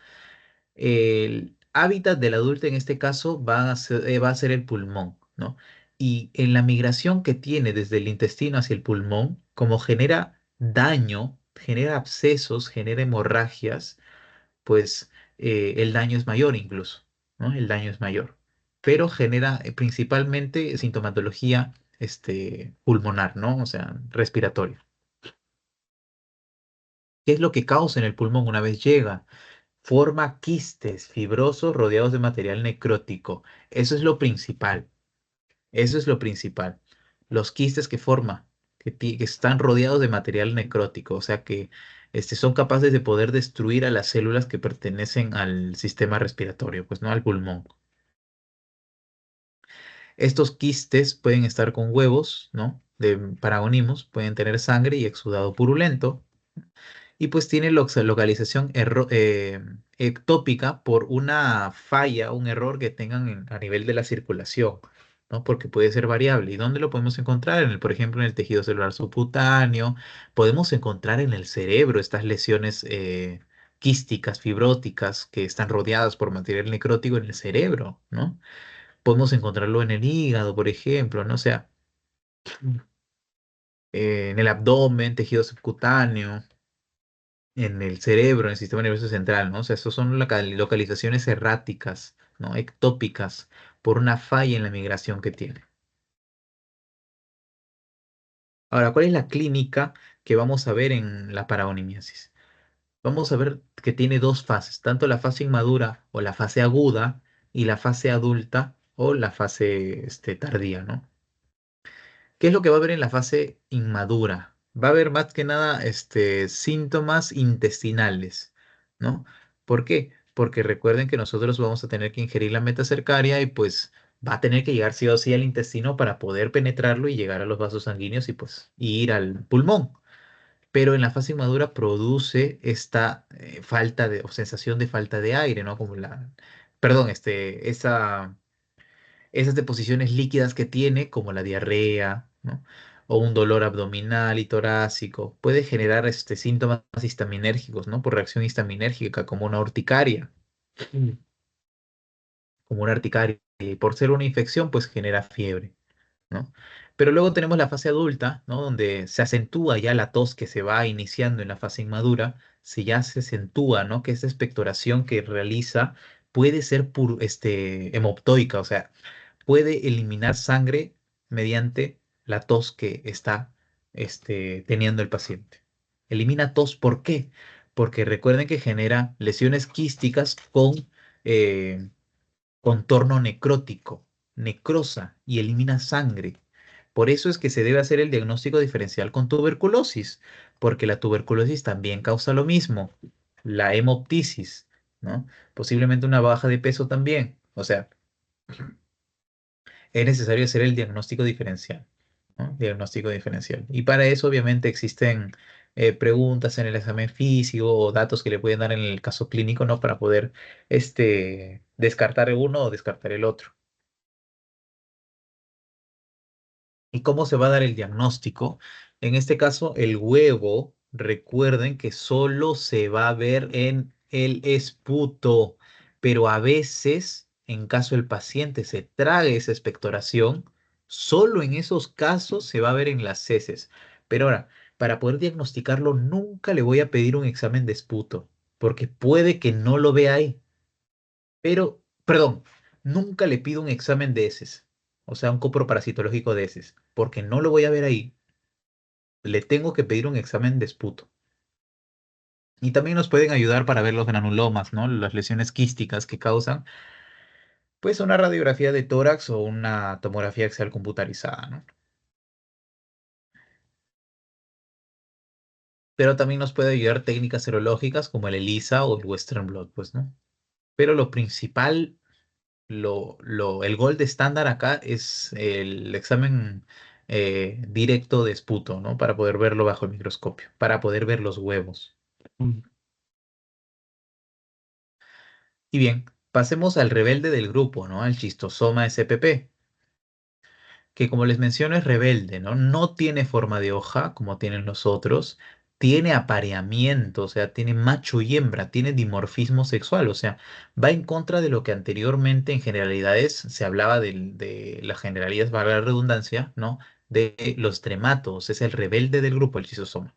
El hábitat del adulto en este caso va a ser el pulmón, ¿no? Y en la migración que tiene desde el intestino hacia el pulmón, como genera daño, genera abscesos, genera hemorragias, pues el daño es mayor incluso, ¿no? El daño es mayor, pero genera principalmente sintomatología pulmonar, ¿no? O sea, respiratoria. ¿Qué es lo que causa en el pulmón una vez llega? Forma quistes fibrosos rodeados de material necrótico. Eso es lo principal. Eso es lo principal. Los quistes que forma, que están rodeados de material necrótico, o sea que son capaces de poder destruir a las células que pertenecen al sistema respiratorio, pues no al pulmón. Estos quistes pueden estar con huevos, ¿no? De paragonimos, pueden tener sangre y exudado purulento y pues tiene localización ectópica por una falla, un error que tengan a nivel de la circulación, ¿no? Porque puede ser variable. ¿Y dónde lo podemos encontrar? Por ejemplo, en el tejido celular subcutáneo, podemos encontrar en el cerebro estas lesiones quísticas, fibróticas, que están rodeadas por material necrótico en el cerebro, ¿no? Podemos encontrarlo en el hígado, por ejemplo, ¿no? O sea, en el abdomen, tejido subcutáneo. en el cerebro, en el sistema nervioso central, ¿no? O sea, estos son localizaciones erráticas, ¿no? Ectópicas, por una falla en la migración que tiene. Ahora, ¿cuál es la clínica que vamos a ver en la paragonimiasis? Vamos a ver que tiene dos fases, tanto la fase inmadura o la fase aguda y la fase adulta o la fase tardía, ¿no? ¿Qué es lo que va a haber en la fase inmadura? Va a haber más que nada síntomas intestinales, ¿no? ¿Por qué? Porque recuerden que nosotros vamos a tener que ingerir la metacercaria y pues va a tener que llegar sí o sí al intestino para poder penetrarlo y llegar a los vasos sanguíneos y pues ir al pulmón. Pero en la fase inmadura produce esta falta de o sensación de falta de aire, ¿no? Como perdón, esas deposiciones líquidas que tiene, como la diarrea, ¿no? O un dolor abdominal y torácico, puede generar síntomas histaminérgicos, ¿no? Por reacción histaminérgica, como una urticaria, como una urticaria. Y por ser una infección, pues genera fiebre, ¿no? Pero luego tenemos la fase adulta, ¿no? Donde se acentúa ya la tos que se va iniciando en la fase inmadura, se ya se acentúa, ¿no? Que esa expectoración que realiza puede ser hemoptoica, o sea, puede eliminar sangre mediante la tos que está teniendo el paciente. Elimina tos, ¿por qué? Porque recuerden que genera lesiones quísticas con contorno necrótico, necrosa y elimina sangre. Por eso es que se debe hacer el diagnóstico diferencial con tuberculosis, porque la tuberculosis también causa lo mismo, la hemoptisis, ¿no? Posiblemente una baja de peso también. O sea, es necesario hacer el diagnóstico diferencial, ¿no? Diagnóstico diferencial. Y para eso, obviamente, existen preguntas en el examen físico o datos que le pueden dar en el caso clínico, ¿no? Para poder descartar uno o descartar el otro. ¿Y cómo se va a dar el diagnóstico? En este caso, el huevo, recuerden que solo se va a ver en el esputo, pero a veces, en caso el paciente se trague esa expectoración, solo en esos casos se va a ver en las heces. Pero ahora, para poder diagnosticarlo, nunca le voy a pedir un examen de esputo, porque puede que no lo vea ahí. Pero, perdón, nunca le pido un examen de heces, o sea, un coproparasitológico de heces, porque no lo voy a ver ahí. Le tengo que pedir un examen de esputo. Y también nos pueden ayudar para ver los granulomas, ¿no? Las lesiones quísticas que causan, pues, una radiografía de tórax o una tomografía axial computarizada, ¿no? Pero también nos puede ayudar técnicas serológicas como el ELISA o el Western blot, pues, ¿no? Pero lo principal el gold estándar acá es el examen directo de esputo, ¿no? Para poder verlo bajo el microscopio, para poder ver los huevos. Mm. Y bien, pasemos al rebelde del grupo, ¿no? Al Schistosoma spp, que como les menciono es rebelde, ¿no? No tiene forma de hoja como tienen los otros, tiene apareamiento, o sea, tiene macho y hembra, tiene dimorfismo sexual, o sea, va en contra de lo que anteriormente en generalidades se hablaba de las generalidades, valga la redundancia, ¿no? De los trematos, es el rebelde del grupo, el chisosoma.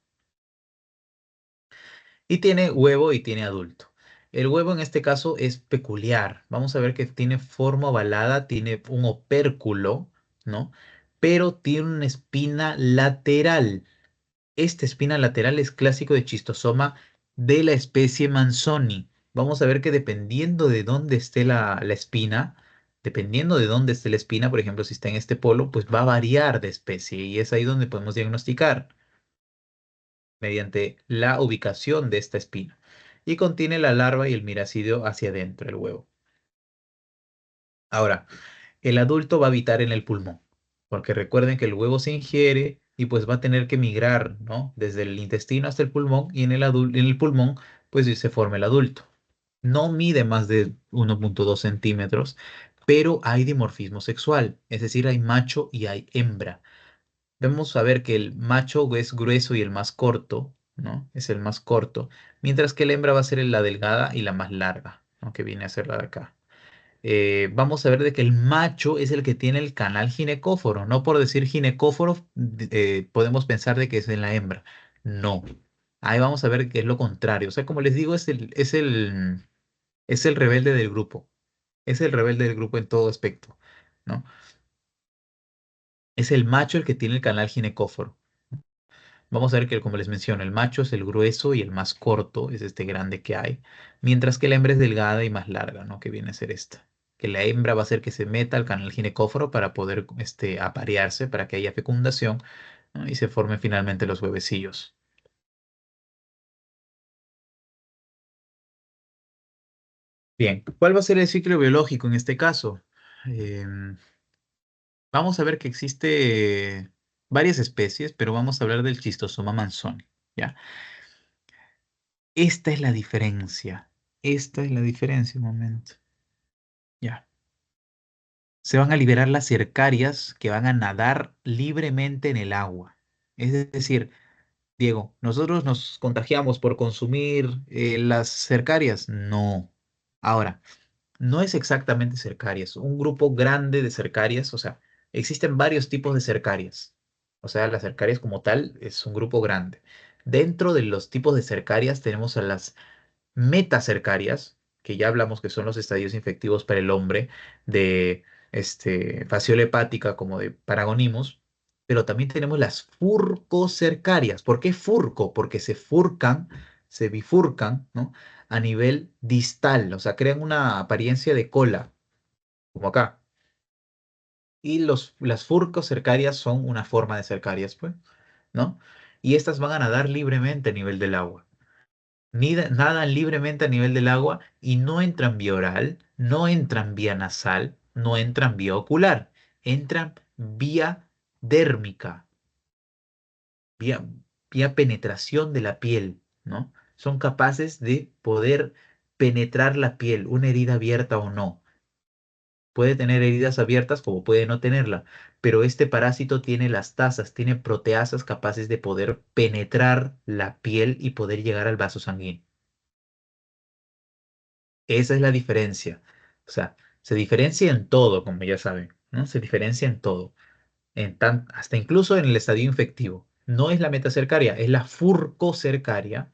Y tiene huevo y tiene adulto. El huevo en este caso es peculiar. Vamos a ver que tiene forma ovalada, tiene un opérculo, ¿no? Pero tiene una espina lateral. Esta espina lateral es clásico de chistosoma de la especie Manzoni. Vamos a ver que dependiendo de dónde esté la espina, dependiendo de dónde esté la espina, por ejemplo, si está en este polo, pues va a variar de especie y es ahí donde podemos diagnosticar mediante la ubicación de esta espina. Y contiene la larva y el miracidio hacia adentro, el huevo. Ahora, el adulto va a habitar en el pulmón, porque recuerden que el huevo se ingiere y pues va a tener que migrar, ¿no? Desde el intestino hasta el pulmón y en el pulmón pues se forma el adulto. No mide más de 1,2 centímetros, pero hay dimorfismo sexual, es decir, hay macho y hay hembra. Vamos a ver que el macho es grueso y el más corto, ¿no? Es el más corto, mientras que la hembra va a ser la delgada y la más larga, ¿no? Que viene a ser la de acá. Vamos a ver de que el macho es el que tiene el canal ginecóforo. No por decir ginecóforo podemos pensar de que es en la hembra. No. Ahí vamos a ver que es lo contrario. O sea, como les digo, es el rebelde del grupo. Es el rebelde del grupo en todo aspecto, ¿no? Es el macho el que tiene el canal ginecóforo. Vamos a ver que, como les menciono, el macho es el grueso y el más corto, es este grande que hay, mientras que la hembra es delgada y más larga, ¿no? Que viene a ser esta. Que la hembra va a hacer que se meta al canal ginecóforo para poder aparearse, para que haya fecundación, ¿no? Y se formen finalmente los huevecillos. Bien, ¿cuál va a ser el ciclo biológico en este caso? Em, Vamos a ver que existe varias especies, pero vamos a hablar del Schistosoma manzoni, ¿ya? Esta es la diferencia. Esta es la diferencia, un momento. Ya. Se van a liberar las cercarias que van a nadar libremente en el agua. Es decir, Diego, ¿nosotros nos contagiamos por consumir las cercarias? No. Ahora, no es exactamente cercarias, un grupo grande de cercarias, o sea, existen varios tipos de cercarias. O sea, las cercarias como tal es un grupo grande. Dentro de los tipos de cercarias tenemos a las metacercarias, que ya hablamos que son los estadios infectivos para el hombre de fasciola hepática como de Paragonimus, pero también tenemos las furcocercarias. ¿Por qué furco? Porque se furcan, se bifurcan, ¿no? A nivel distal, o sea, crean una apariencia de cola, como acá. Y las furcocercarias son una forma de cercarias, pues, ¿no? Y estas van a nadar libremente a nivel del agua. Nadan libremente a nivel del agua y no entran vía oral, no entran vía nasal, no entran vía ocular, entran vía dérmica, vía, vía penetración de la piel, ¿no? Son capaces de poder penetrar la piel, una herida abierta o no. Puede tener heridas abiertas como puede no tenerla, pero este parásito tiene las tasas, tiene proteasas capaces de poder penetrar la piel y poder llegar al vaso sanguíneo. Esa es la diferencia. O sea, se diferencia en todo, como ya saben, ¿no? Se diferencia en todo, hasta incluso en el estadio infectivo. No es la metacercaria, es la furcocercaria.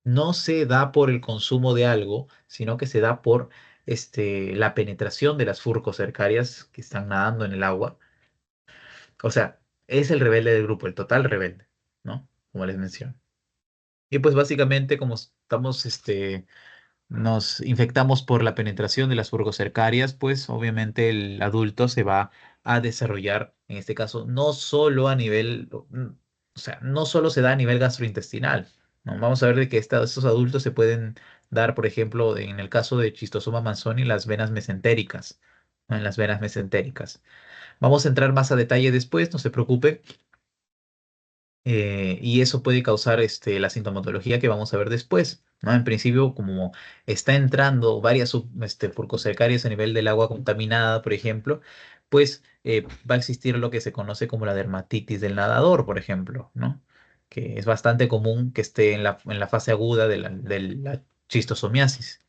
No se da por el consumo de algo, sino que se da por la penetración de las furcocercarias que están nadando en el agua. O sea, es el rebelde del grupo, el total rebelde, ¿no? Como les menciono. Y pues básicamente como estamos nos infectamos por la penetración de las furgocercarias, pues obviamente el adulto se va a desarrollar, en este caso, no solo a nivel, o sea, no solo se da a nivel gastrointestinal, ¿no? Vamos a ver de que estos adultos se pueden dar, por ejemplo, en el caso de Schistosoma manzoni, las venas mesentéricas, ¿no? En las venas mesentéricas. Vamos a entrar más a detalle después, no se preocupe. Y eso puede causar la sintomatología que vamos a ver después, ¿no? En principio, como está entrando varias furcosecarias a nivel del agua contaminada, por ejemplo, pues va a existir lo que se conoce como la dermatitis del nadador, por ejemplo, ¿no? Que es bastante común que esté en la fase aguda de la chistosomiasis.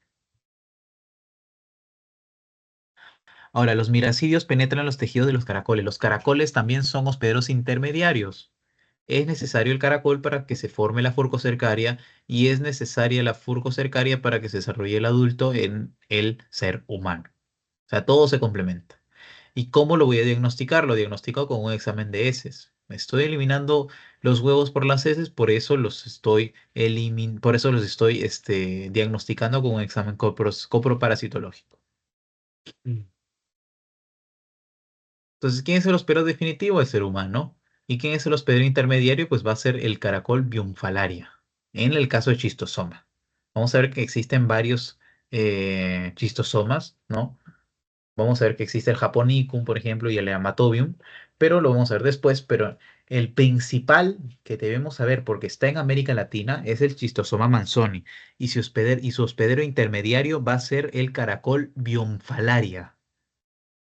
Ahora, los miracidios penetran los tejidos de los caracoles. Los caracoles también son hospederos intermediarios. Es necesario el caracol para que se forme la furcocercaria y es necesaria la furcocercaria para que se desarrolle el adulto en el ser humano. O sea, todo se complementa. ¿Y cómo lo voy a diagnosticar? Lo diagnostico con un examen de heces. Estoy eliminando los huevos por las heces, por eso los estoy diagnosticando con un examen coproparasitológico. Mm. Entonces, ¿quién es el hospedero definitivo? El ser humano. ¿Y quién es el hospedero intermediario? Pues va a ser el caracol biunfalaria, en el caso de chistosoma. Vamos a ver que existen varios chistosomas, ¿no? Vamos a ver que existe el Japonicum, por ejemplo, y el Amatobium, pero lo vamos a ver después. Pero el principal que debemos saber, porque está en América Latina, es el Schistosoma manzoni. Y su hospedero intermediario va a ser el caracol biunfalaria.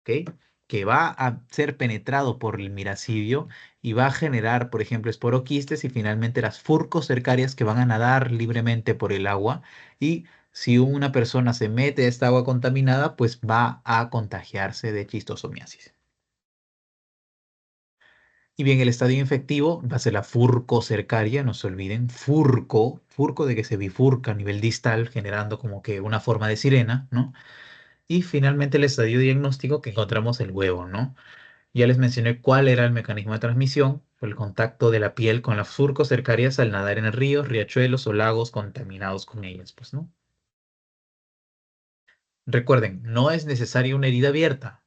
¿Ok? Que va a ser penetrado por el miracidio y va a generar, por ejemplo, esporoquistes y finalmente las furcocercarias que van a nadar libremente por el agua. Y si una persona se mete a esta agua contaminada, pues va a contagiarse de chistosomiasis. Y bien, el estadio infectivo va a ser la furcocercaria, no se olviden, furco de que se bifurca a nivel distal, generando como que una forma de sirena, ¿no? Y finalmente el estadio diagnóstico que encontramos el huevo, ¿no? Ya les mencioné cuál era el mecanismo de transmisión, el contacto de la piel con las furcocercarias al nadar en el río, riachuelos o lagos contaminados con ellas, pues, ¿no? Recuerden, no es necesaria una herida abierta.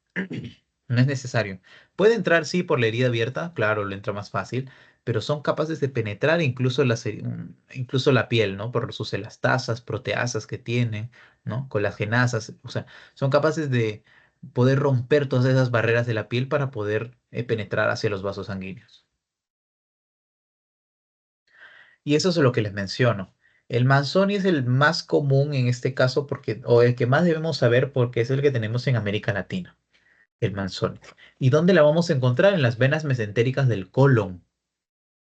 No es necesario. Puede entrar, sí, por la herida abierta, claro, le entra más fácil, pero son capaces de penetrar incluso incluso la piel, ¿no? Por sus elastasas, proteasas que tiene, ¿no? Colagenasas, o sea, son capaces de poder romper todas esas barreras de la piel para poder penetrar hacia los vasos sanguíneos. Y eso es lo que les menciono. El Manzoni es el más común en este caso porque, o el que más debemos saber porque es el que tenemos en América Latina. El Manzoni. ¿Y dónde la vamos a encontrar? En las venas mesentéricas del colon.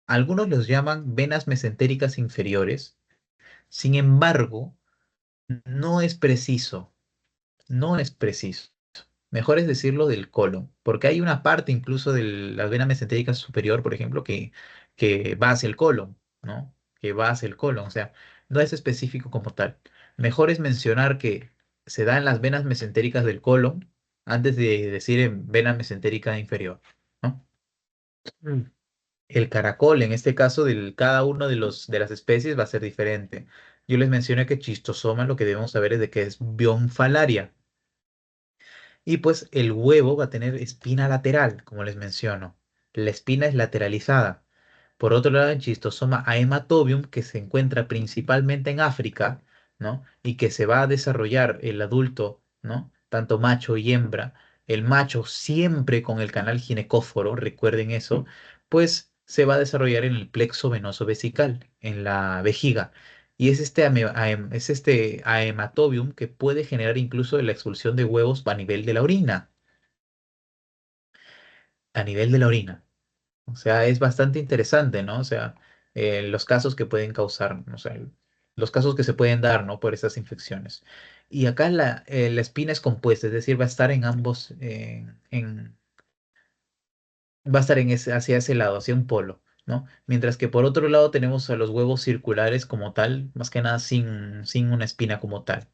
Algunos los llaman venas mesentéricas inferiores. Sin embargo, no es preciso. No es preciso. Mejor es decirlo del colon, porque hay una parte incluso de la vena mesentérica superior, por ejemplo, que va hacia el colon, ¿no? Que va hacia el colon, o sea, no es específico como tal. Mejor es mencionar que se da en las venas mesentéricas del colon antes de decir en vena mesentérica inferior, ¿no? Mm. El caracol, en este caso, cada uno de las especies va a ser diferente. Yo les mencioné que chistosoma lo que debemos saber es de que es bionfalaria. Y pues el huevo va a tener espina lateral, como les menciono. La espina es lateralizada. Por otro lado, el Schistosoma haematobium, que se encuentra principalmente en África, ¿no? Y que se va a desarrollar el adulto, ¿no? Tanto macho y hembra, el macho siempre con el canal ginecóforo, recuerden eso, pues se va a desarrollar en el plexo venoso vesical, en la vejiga. Y es es este haematobium que puede generar incluso la expulsión de huevos a nivel de la orina, a nivel de la orina. O sea, es bastante interesante, ¿no? O sea, los casos que pueden causar, o sea, los casos que se pueden dar, ¿no? Por estas infecciones. Y acá la espina es compuesta, es decir, va a estar en ambos, va a estar hacia ese lado, hacia un polo, ¿no? Mientras que por otro lado tenemos a los huevos circulares como tal, más que nada sin una espina como tal.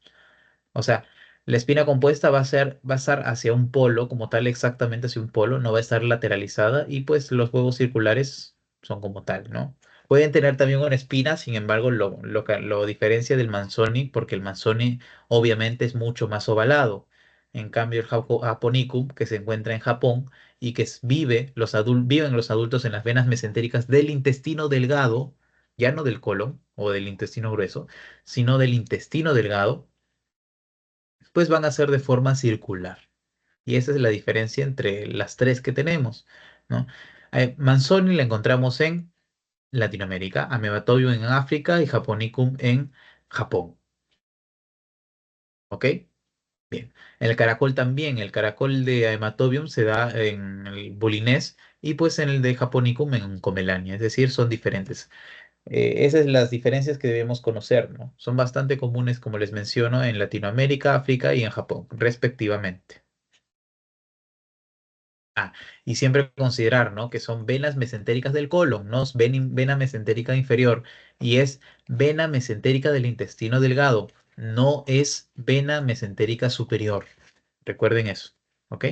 O sea, la espina compuesta va a estar hacia un polo, como tal, exactamente hacia un polo, no va a estar lateralizada y pues los huevos circulares son como tal, ¿no? Pueden tener también una espina, sin embargo, lo diferencia del Manzoni, porque el Manzoni obviamente es mucho más ovalado. En cambio, el Japonicum, que se encuentra en Japón y que viven los adultos en las venas mesentéricas del intestino delgado, ya no del colon o del intestino grueso, sino del intestino delgado, pues van a ser de forma circular. Y esa es la diferencia entre las tres que tenemos, ¿no? Manzoni la encontramos en Latinoamérica, Amebatobium en África y Japonicum en Japón, ¿ok? Bien. El caracol también, el caracol de Amebatobium se da en el Bulinés y pues en el de Japonicum en Comelania, es decir, son diferentes. Esas son las diferencias que debemos conocer, ¿no? Son bastante comunes, como les menciono, en Latinoamérica, África y en Japón, respectivamente. Ah, y siempre considerar, ¿no? Que son venas mesentéricas del colon, no es vena mesentérica inferior, y es vena mesentérica del intestino delgado, no es vena mesentérica superior. Recuerden eso, ¿ok?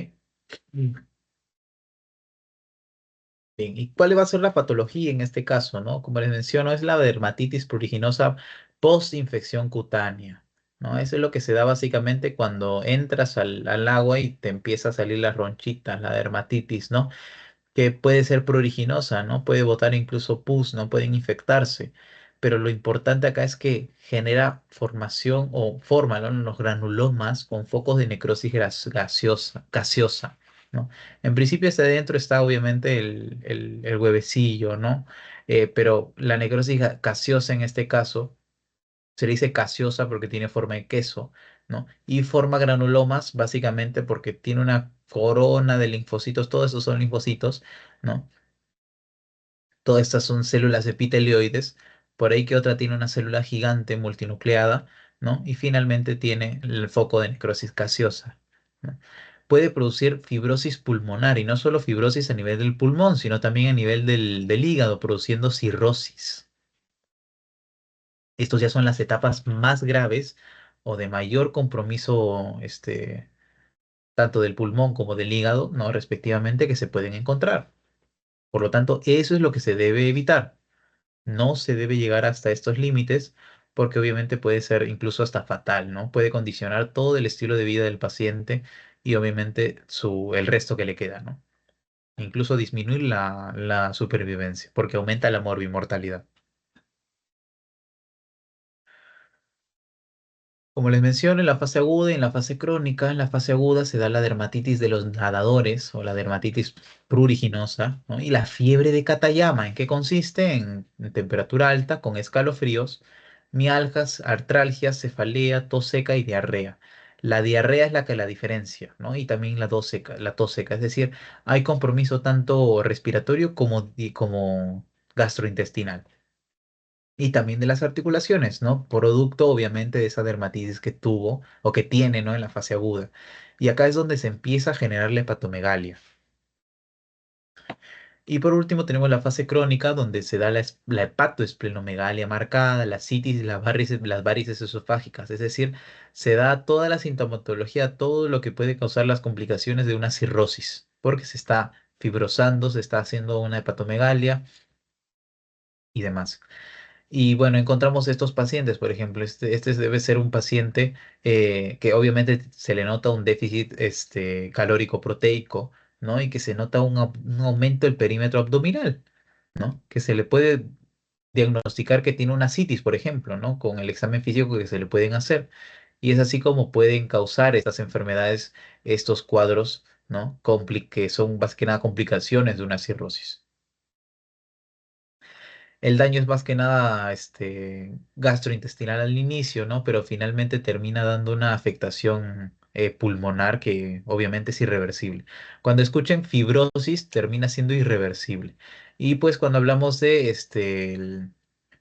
Mm. Bien, ¿y cuál va a ser la patología en este caso, no? Como les menciono, es la dermatitis pruriginosa post-infección cutánea, ¿no? Eso es lo que se da básicamente cuando entras al agua y te empieza a salir las ronchitas, la dermatitis, ¿no? Que puede ser pruriginosa, ¿no? Puede botar incluso pus, no pueden infectarse. Pero lo importante acá es que genera formación o forma, ¿no? Los granulomas con focos de necrosis gaseosa, ¿no? En principio hacia adentro está obviamente el huevecillo, ¿no? Pero la necrosis gaseosa en este caso se le dice gaseosa porque tiene forma de queso, ¿no? Y forma granulomas básicamente porque tiene una corona de linfocitos, todos esos son linfocitos, ¿no? Todas estas son células epitelioides, por ahí que otra tiene una célula gigante multinucleada, ¿no? Y finalmente tiene el foco de necrosis gaseosa, ¿no? puede producir fibrosis pulmonar y no solo fibrosis a nivel del pulmón, sino también a nivel del hígado, produciendo cirrosis. Estos ya son las etapas más graves o de mayor compromiso, tanto del pulmón como del hígado, ¿no? Respectivamente, que se pueden encontrar. Por lo tanto, eso es lo que se debe evitar. No se debe llegar hasta estos límites porque obviamente puede ser incluso hasta fatal, ¿no? Puede condicionar todo el estilo de vida del paciente y obviamente el resto que le queda, ¿no? Incluso disminuir la supervivencia porque aumenta la morbimortalidad. Como les menciono, en la fase aguda y en la fase crónica, en la fase aguda se da la dermatitis de los nadadores o la dermatitis pruriginosa, ¿no? Y la fiebre de Katayama, ¿en qué consiste? En temperatura alta, con escalofríos, mialgias, artralgias, cefalea, tos seca y diarrea. La diarrea es la que la diferencia, ¿no? Y también la tos seca, es decir, hay compromiso tanto respiratorio como gastrointestinal y también de las articulaciones, ¿no? Producto obviamente de esa dermatitis que tuvo o que tiene, ¿no? En la fase aguda. Y acá es donde se empieza a generar la hepatomegalia. Y por último tenemos la fase crónica donde se da la hepatoesplenomegalia marcada, la citis y las varices esofágicas, es decir, se da toda la sintomatología, todo lo que puede causar las complicaciones de una cirrosis, porque se está fibrosando, se está haciendo una hepatomegalia y demás. Y bueno, encontramos estos pacientes, por ejemplo, este debe ser un paciente que obviamente se le nota un déficit calórico proteico, ¿no? Y que se nota un aumento del perímetro abdominal, ¿no? Que se le puede diagnosticar que tiene una citis, por ejemplo, ¿no? Con el examen físico que se le pueden hacer. Y es así como pueden causar estas enfermedades, estos cuadros, ¿no? Que son más que nada complicaciones de una cirrosis. El daño es más que nada gastrointestinal al inicio, ¿no? Pero finalmente termina dando una afectación pulmonar que obviamente es irreversible. Cuando escuchen fibrosis, termina siendo irreversible. Y pues cuando hablamos de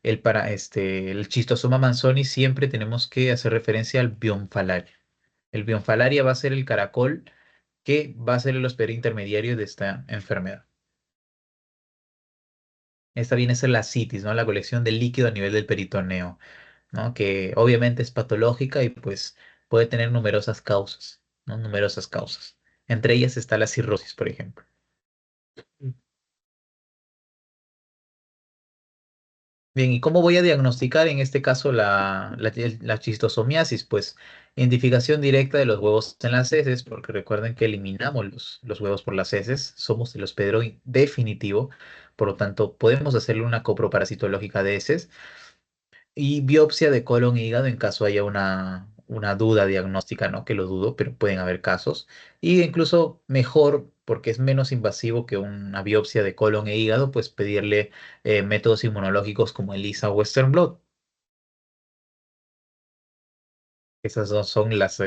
el chistosoma manzoni, siempre tenemos que hacer referencia al bionfalaria. El bionfalaria va a ser el caracol que va a ser el hospedero intermediario de esta enfermedad. Esta viene a ser la citis, ¿no? La colección de líquido a nivel del peritoneo, ¿no? Que obviamente es patológica y pues puede tener numerosas causas, ¿no? Numerosas causas. Entre ellas está la cirrosis, por ejemplo. Bien, ¿y cómo voy a diagnosticar en este caso la chistosomiasis? Pues identificación directa de los huevos en las heces, porque recuerden que eliminamos los huevos por las heces, somos el hospedero definitivo, por lo tanto podemos hacerle una coproparasitológica de heces y biopsia de colon e hígado en caso haya una duda diagnóstica, ¿no? Que lo dudo, pero pueden haber casos. Y incluso mejor, porque es menos invasivo que una biopsia de colon e hígado, pues pedirle métodos inmunológicos como ELISA o Western blot. Esas dos son las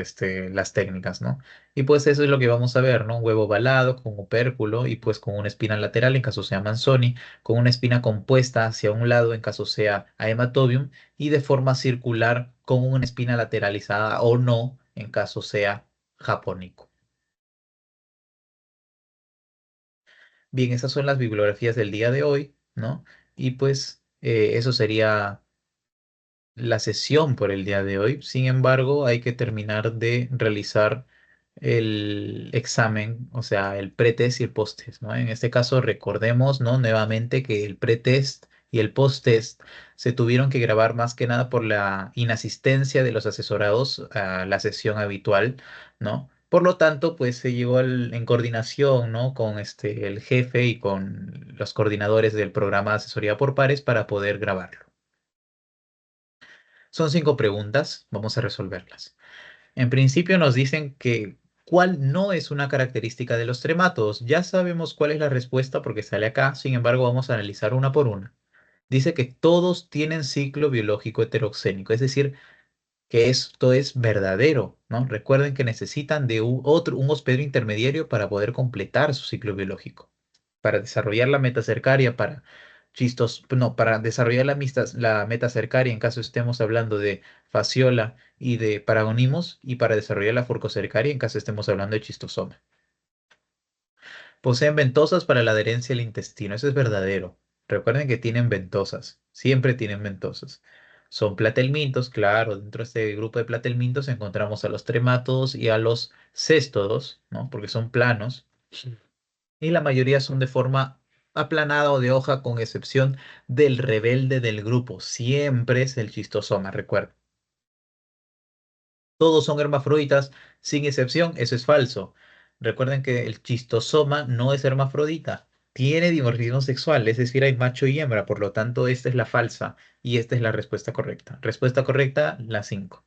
técnicas, ¿no? Y pues eso es lo que vamos a ver, ¿no? Un huevo ovalado con opérculo y pues con una espina lateral en caso sea Manzoni, con una espina compuesta hacia un lado en caso sea hematobium y de forma circular con una espina lateralizada o no en caso sea japónico. Bien, esas son las bibliografías del día de hoy, ¿no? Y pues eso sería la sesión por el día de hoy. Sin embargo, hay que terminar de realizar el examen, o sea, el pretest y el posttest, ¿no? En este caso, recordemos, ¿no? Nuevamente que el pretest y el posttest se tuvieron que grabar más que nada por la inasistencia de los asesorados a la sesión habitual, ¿no? Por lo tanto, pues se llegó en coordinación, ¿no? Con el jefe y con los coordinadores del programa de asesoría por pares para poder grabarlo. Son 5 preguntas, vamos a resolverlas. En principio nos dicen que cuál no es una característica de los tremátodos. Ya sabemos cuál es la respuesta porque sale acá, sin embargo vamos a analizar una por una. Dice que todos tienen ciclo biológico heteroxénico, es decir, que esto es verdadero, ¿no? Recuerden que necesitan de un hospedero intermediario para poder completar su ciclo biológico, para desarrollar la metacercaria, No, para desarrollar la metacercaria, en caso estemos hablando de fasciola y de paragonimos, y para desarrollar la furcocercaria, en caso estemos hablando de chistosoma. Poseen ventosas para la adherencia al intestino, eso es verdadero. Recuerden que tienen ventosas, siempre tienen ventosas. Son platelmintos, claro, dentro de este grupo de platelmintos encontramos a los tremátodos y a los céstodos, ¿no? Porque son planos y la mayoría son de forma aplanada o de hoja, con excepción del rebelde del grupo. Siempre es el chistosoma, recuerda. Todos son hermafroditas, sin excepción, eso es falso. Recuerden que el chistosoma no es hermafrodita, tiene dimorfismo sexual, es decir, hay macho y hembra, por lo tanto, esta es la falsa y esta es la respuesta correcta. Respuesta correcta, la 5.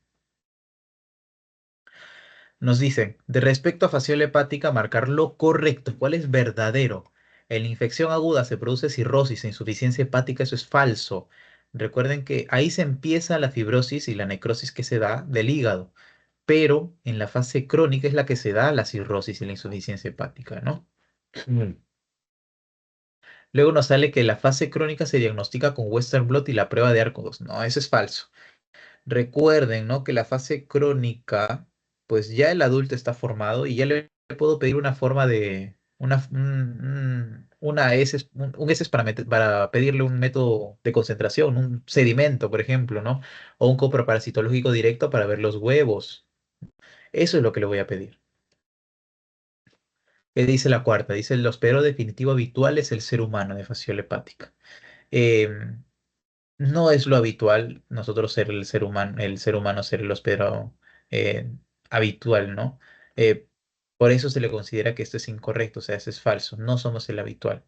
Nos dicen, de respecto a fasciola hepática, marcar lo correcto. ¿Cuál es verdadero? En la infección aguda se produce cirrosis e insuficiencia hepática, eso es falso. Recuerden que ahí se empieza la fibrosis y la necrosis que se da del hígado, pero en la fase crónica es la que se da la cirrosis y la insuficiencia hepática, ¿no? Mm. Luego nos sale que la fase crónica se diagnostica con Western blot y la prueba de ARCO2. No, eso es falso. Recuerden, ¿no? Que la fase crónica, pues ya el adulto está formado y ya le puedo pedir una forma de, una heces, un heces para pedirle un método de concentración, un sedimento, por ejemplo, ¿no? O un coproparasitológico directo para ver los huevos. Eso es lo que le voy a pedir. ¿Qué dice la cuarta? Dice el hospedero definitivo habitual es el ser humano de fasciola hepática. Em, no es lo habitual nosotros ser el ser humano ser el hospedero eh, habitual, ¿no? Eh, por eso se le considera que esto es incorrecto, o sea, eso es falso, no somos el habitual.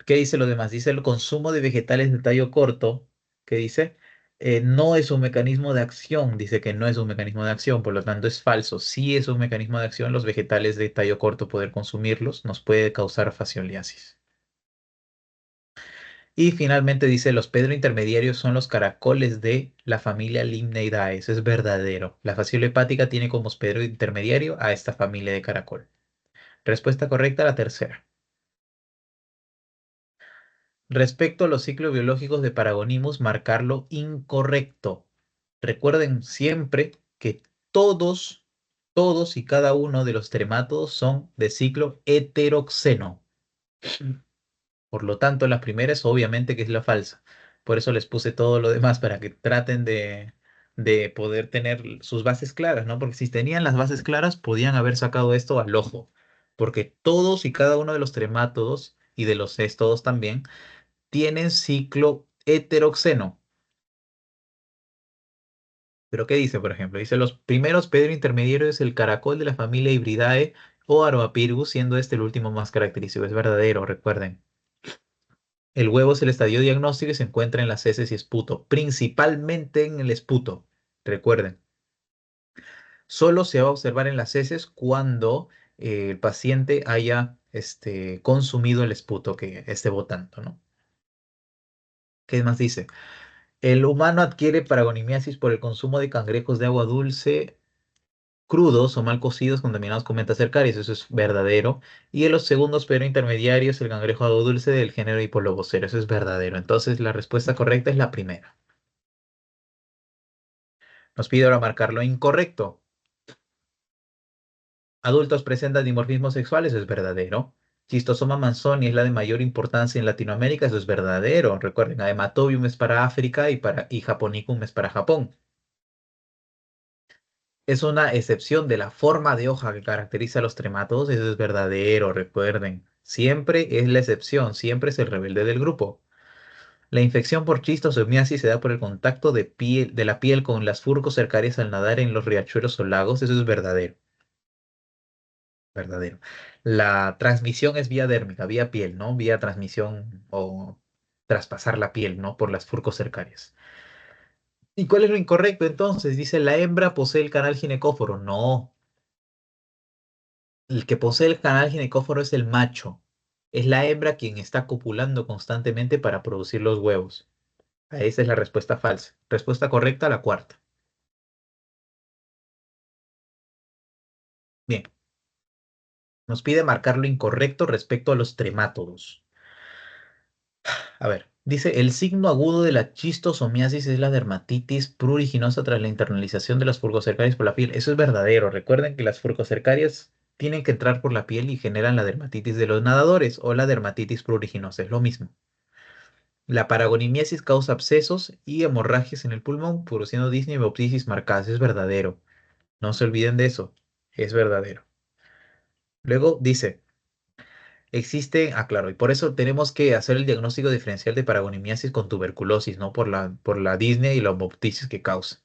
¿Qué dice lo demás? Dice el consumo de vegetales de tallo corto, ¿qué dice? No es un mecanismo de acción, dice que no es un mecanismo de acción, por lo tanto es falso. Sí es un mecanismo de acción, los vegetales de tallo corto, poder consumirlos nos puede causar fascioliasis. Y finalmente dice, los pedro intermediarios son los caracoles de la familia Limneidae. Eso es verdadero. La fasciola hepática tiene como hospedero intermediario a esta familia de caracol. Respuesta correcta, la tercera. Respecto a los ciclos biológicos de Paragonimus, marcarlo incorrecto. Recuerden siempre que todos, todos y cada uno de los tremátodos son de ciclo heteroxeno. Por lo tanto, la primera es obviamente que es la falsa. Por eso les puse todo lo demás para que traten de poder tener sus bases claras, ¿no? Porque si tenían las bases claras, podían haber sacado esto al ojo. Porque todos y cada uno de los tremátodos y de los cestodos también tienen ciclo heteroxeno. ¿Pero qué dice, por ejemplo? Dice, los primeros Pedro intermediarios es el caracol de la familia Hibridae o Aroapirgus, siendo este el último más característico. Es verdadero, recuerden. El huevo es el estadio diagnóstico y se encuentra en las heces y esputo, principalmente en el esputo. Recuerden, solo se va a observar en las heces cuando el paciente haya consumido el esputo que esté botando, ¿no? ¿Qué más dice? El humano adquiere paragonimiasis por el consumo de cangrejos de agua dulce crudos o mal cocidos contaminados con metacercarias. Eso es verdadero. Y en los segundos pero intermediarios, el cangrejo de agua dulce del género Hippolobosero. Eso es verdadero. Entonces, la respuesta correcta es la primera. Nos pide ahora marcar lo incorrecto. Adultos presentan dimorfismo sexual, eso es verdadero. Schistosoma manzoni es la de mayor importancia en Latinoamérica, eso es verdadero. Recuerden, Haematobium es para África y Japonicum es para Japón. Es una excepción de la forma de hoja que caracteriza a los tremátodos, eso es verdadero, recuerden. Siempre es la excepción, siempre es el rebelde del grupo. La infección por chistosomiasis se da por el contacto de la piel con las furcos cercarias al nadar en los riachuelos o lagos, eso es verdadero. Verdadero. La transmisión es vía dérmica, vía piel, ¿no? Vía transmisión o traspasar la piel, ¿no? Por las furcos cercarias. ¿Y cuál es lo incorrecto entonces? Dice, la hembra posee el canal ginecóforo. No, el que posee el canal ginecóforo es el macho. Es la hembra quien está copulando constantemente para producir los huevos. Esa es la respuesta falsa. Respuesta correcta, la cuarta. Bien, nos pide marcar lo incorrecto respecto a los tremátodos. A ver, dice, el signo agudo de la chistosomiasis es la dermatitis pruriginosa tras la internalización de las furgocercarias por la piel. Eso es verdadero. Recuerden que las furgocercarias tienen que entrar por la piel y generan la dermatitis de los nadadores o la dermatitis pruriginosa. Es lo mismo. La paragonimiasis causa abscesos y hemorragias en el pulmón, produciendo disnea y hemoptisis marcadas. Es verdadero. No se olviden de eso. Es verdadero. Luego dice, claro, y por eso tenemos que hacer el diagnóstico diferencial de paragonimiasis con tuberculosis, ¿no? Por la disnea y la hemoptisis que causa.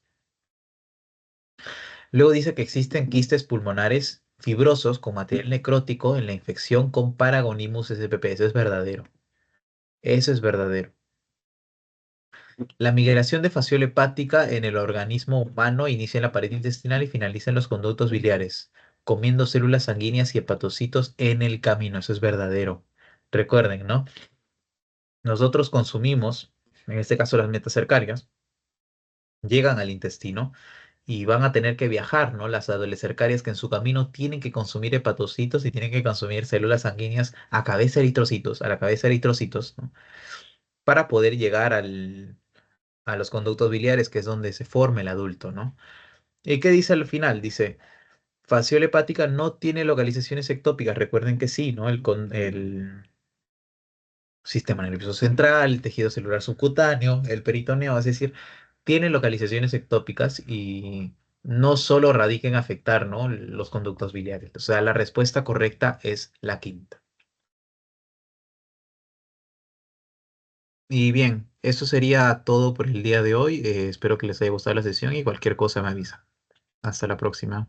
Luego dice que existen quistes pulmonares fibrosos con material necrótico en la infección con Paragonimus spp. Eso es verdadero. Eso es verdadero. La migración de fasciola hepática en el organismo humano inicia en la pared intestinal y finaliza en los conductos biliares, comiendo células sanguíneas y hepatocitos en el camino. Eso es verdadero. Recuerden, ¿no? Nosotros consumimos, en este caso las metacercarias, llegan al intestino y van a tener que viajar, ¿no? Las adolescercarias que en su camino tienen que consumir hepatocitos y tienen que consumir células sanguíneas a cabeza de eritrocitos, a la cabeza de eritrocitos, ¿no? Para poder llegar a los conductos biliares, que es donde se forma el adulto, ¿no? ¿Y qué dice al final? Dice, fasciola hepática no tiene localizaciones ectópicas. Recuerden que sí, ¿no? El sistema nervioso central, el tejido celular subcutáneo, el peritoneo, es decir, tienen localizaciones ectópicas y no solo radica en afectar, ¿no? Los conductos biliares. O sea, la respuesta correcta es la quinta. Y bien, eso sería todo por el día de hoy. Espero que les haya gustado la sesión y cualquier cosa me avisa. Hasta la próxima.